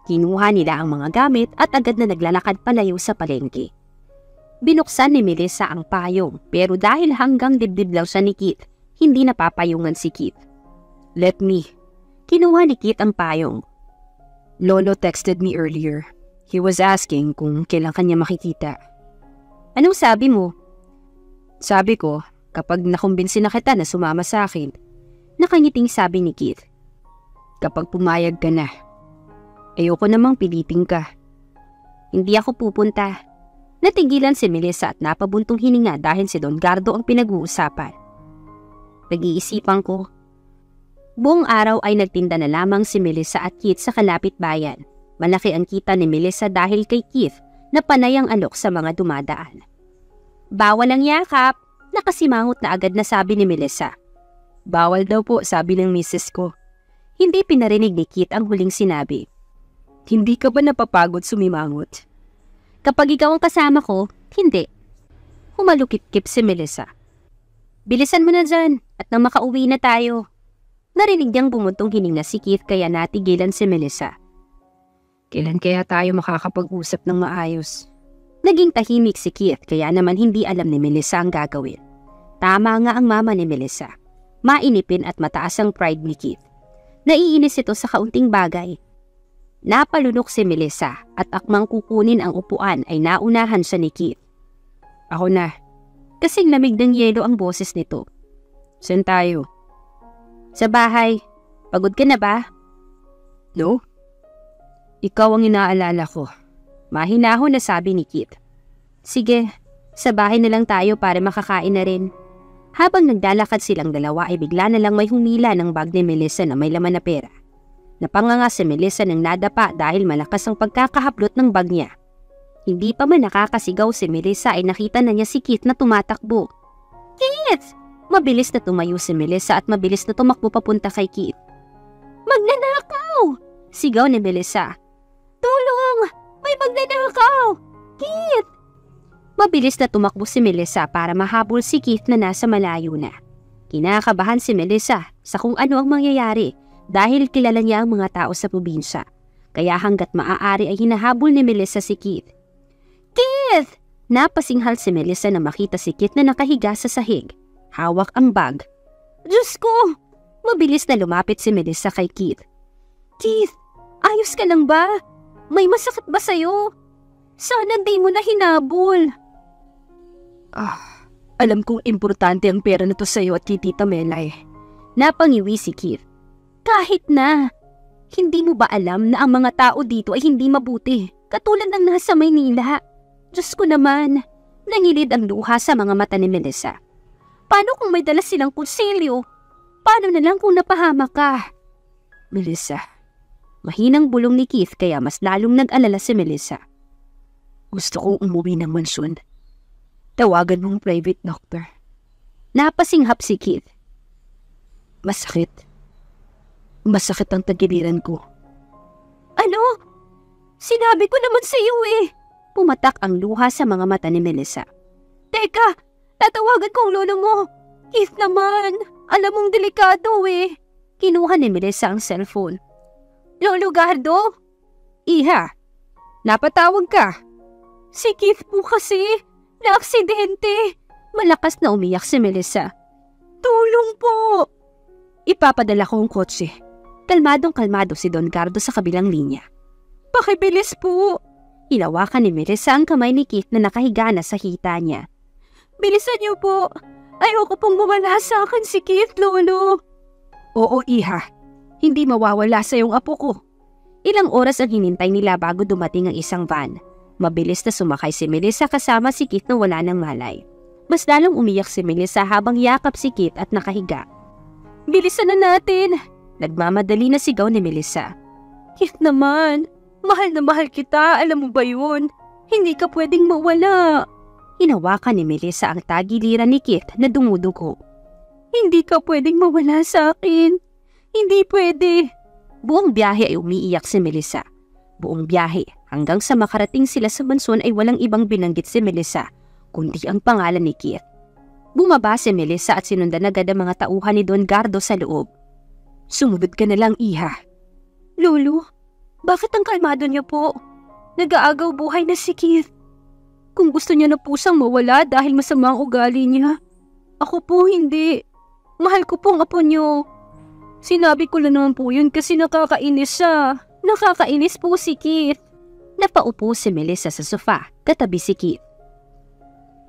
Kinuha nila ang mga gamit at agad na naglalakad palayo sa palengke. Binuksan ni Melissa ang payong pero dahil hanggang dibdib lang siya ni Keith, hindi napapayungan si Keith. Let me. Kinuha ni Keith ang payong. Lolo texted me earlier. He was asking kung kailan kanya makikita. Anong sabi mo? Sabi ko, kapag nakumbinsi na kita na sumama sa akin. Nakangiting sabi ni Keith. Kapag pumayag ka na. Ayoko namang pilitin ka. Hindi ako pupunta. Natigilan si Melissa at napabuntong hininga dahil si Don Gardo ang pinag-uusapan. Nag-iisipan ko. Buong araw ay nagtinda na lamang si Melissa at Keith sa kalapit bayan. Malaki ang kita ni Melissa dahil kay Keith na panay ang alok sa mga dumadaan. Bawal ang yakap, nakasimangot na agad na sabi ni Melissa. Bawal daw po, sabi ng misis ko. Hindi pinarinig ni Keith ang huling sinabi. Hindi ka ba napapagod sumimangot? Kapag ikaw ang kasama ko, hindi. Humalukip-kip si Melissa. Bilisan mo na dyan at nang makauwi na tayo. Narinig niyang bumuntong hininga si Keith kaya natigilan si Melissa. Kailan kaya tayo makakapag-usap ng maayos? Naging tahimik si Keith kaya naman hindi alam ni Melissa ang gagawin. Tama nga ang mama ni Melissa. Mainipin at mataas ang pride ni Keith. Naiinis ito sa kaunting bagay. Napalunok si Melissa at akmang kukunin ang upuan ay naunahan siya ni Keith. Ako na. Kasing lamig ng yelo ang boses nito. Saan tayo? Sa bahay. Pagod ka na ba? No? Ikaw ang inaalala ko. Mahinahon na sabi ni Keith. Sige, sa bahay na lang tayo para makakain na rin. Habang naglalakad silang dalawa ay bigla na lang may humila ng bag ni Melissa na may laman na pera. Napanganga si Melissa ng nadapa dahil malakas ang pagkakahaplot ng bag niya. Hindi pa man nakakasigaw si Melissa ay nakita na niya si Keith na tumatakbo. Keith! Mabilis na tumayo si Melissa at mabilis na tumakbo papunta kay Keith. Magnanakaw! Sigaw ni Melissa. Tulong! May magnanakaw! Keith! Mabilis na tumakbo si Melissa para mahabol si Keith na nasa malayo na. Kinakabahan si Melissa sa kung ano ang mangyayari dahil kilala niya ang mga tao sa probinsya. Kaya hanggat maaari ay hinahabol ni Melissa si Keith. Keith! Napasinghal si Melissa na makita si Keith na nakahiga sa sahig. Hawak ang bag. Diyos ko! Mabilis na lumapit si Melissa kay Keith. Keith, ayos ka lang ba? May masakit ba sa'yo? Sana di mo na hinabol. Alam kong importante ang pera na to sa'yo at kay Tita Melay. Napangiwi si Keith. Kahit na. Hindi mo ba alam na ang mga tao dito ay hindi mabuti? Katulad ng nasa Maynila. Diyos ko naman, nangilid ang luha sa mga mata ni Melissa. Paano kung may dala silang kutsilyo? Paano na lang kung napahamak ka? Melissa, mahinang bulong ni Keith kaya mas lalong nag-alala si Melissa. Gusto kong umuwi ng mansyon. Tawagan mong private doctor. Napasinghap si Keith. Masakit. Masakit ang tagiliran ko. Ano? Sinabi ko naman sa iyo eh. Pumatak ang luha sa mga mata ni Melissa. Teka, tatawagan ko ang lolo mo. Keith naman, alam mong delikado eh. Kinuha ni Melissa ang cellphone. Lolo Gardo? Iha, napatawag ka. Si Keith po kasi, na-aksidente. Malakas na umiyak si Melissa. Tulong po! Ipapadala ko ang kotse. Kalmadong-kalmado si Don Gardo sa kabilang linya. Pakibilis po! Hinawakan ni Melissa ang kamay ni Keith na nakahiga na sa hita niya. Bilisan niyo po! Ayoko pong mawala sa akin si Keith, Lolo. Oo, Iha. Hindi mawawala sa iyong apo ko. Ilang oras ang hinintay nila bago dumating ang isang van. Mabilis na sumakay si Melissa kasama si Keith na wala ng malay. Mas lalong umiyak si Melissa habang yakap si Keith at nakahiga. Bilisan na natin! Nagmamadali na sigaw ni Melissa. Keith naman, mahal na mahal kita, alam mo ba yun? Hindi ka pwedeng mawala. Hinawakan ni Melissa ang tagiliran ni Keith na dumudugo. Hindi ka pwedeng mawala sa akin. Hindi pwede. Buong biyahe ay umiiyak si Melissa. Buong biyahe hanggang sa makarating sila sa mansyon ay walang ibang binanggit si Melissa, kundi ang pangalan ni Keith. Bumaba si Melissa at sinundan agad ang mga tauhan ni Don Gardo sa loob. Sumunod ka na lang, Iha. Lolo, bakit ang kalmado niyo po? Nag-aagaw buhay na si Keith. Kung gusto niya na pusang mawala dahil masama ang ugali niya, ako po hindi. Mahal ko pong apo niyo. Sinabi ko lang naman po yun kasi nakakainis siya. Nakakainis po si Keith. Napaupo si Melissa sa sofa, katabi si Keith.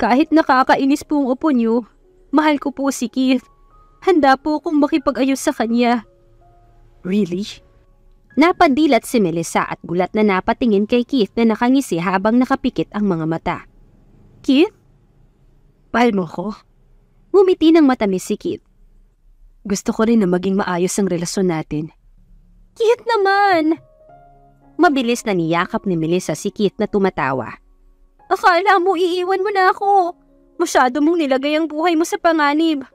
Kahit nakakainis po ang upo niyo, mahal ko po si Keith. Handa po akong makipag-ayos sa kanya. Really? Napadilat si Melissa at gulat na napatingin kay Keith na nakangisi habang nakapikit ang mga mata. Keith? Mahal mo ko? Ngumiti ng matamis si Keith. Gusto ko rin na maging maayos ang relasyon natin. Keith naman! Mabilis na niyakap ni Melissa si Keith na tumatawa. Akala mo iiwan mo na ako. Masyado mong nilagay ang buhay mo sa panganib.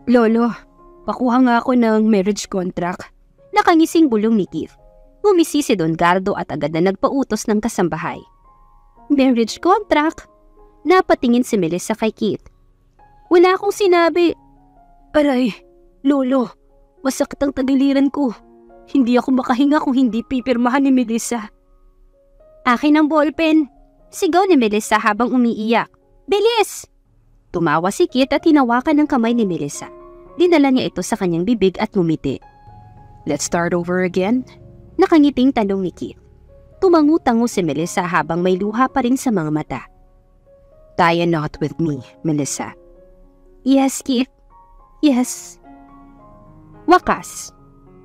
Lolo, pakuha nga ako ng marriage contract. Nakangising bulong ni Keith. Ngumisi si Don Gardo at agad na nagpautos ng kasambahay. Marriage contract? Napatingin si Melissa kay Keith. Wala akong sinabi. Aray, Lolo, masakit ang tagiliran ko. Hindi ako makahinga kung hindi pipirmahan ni Melissa. Akin ang ballpen. Sigaw ni Melissa habang umiiyak. Bilis! Tumawa si Keith at hinawakan ng kamay ni Melissa. Dinala niya ito sa kanyang bibig at ngumiti. Let's start over again? Nakangiting tanong ni Keith. Tumangu-tango si Melissa habang may luha pa rin sa mga mata. Tie a knot with me, Melissa. Yes, Keith. Yes. Wakas.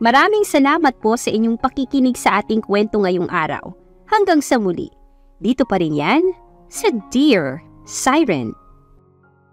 Maraming salamat po sa inyong pakikinig sa ating kwento ngayong araw. Hanggang sa muli. Dito pa rin yan sa Dear Siren.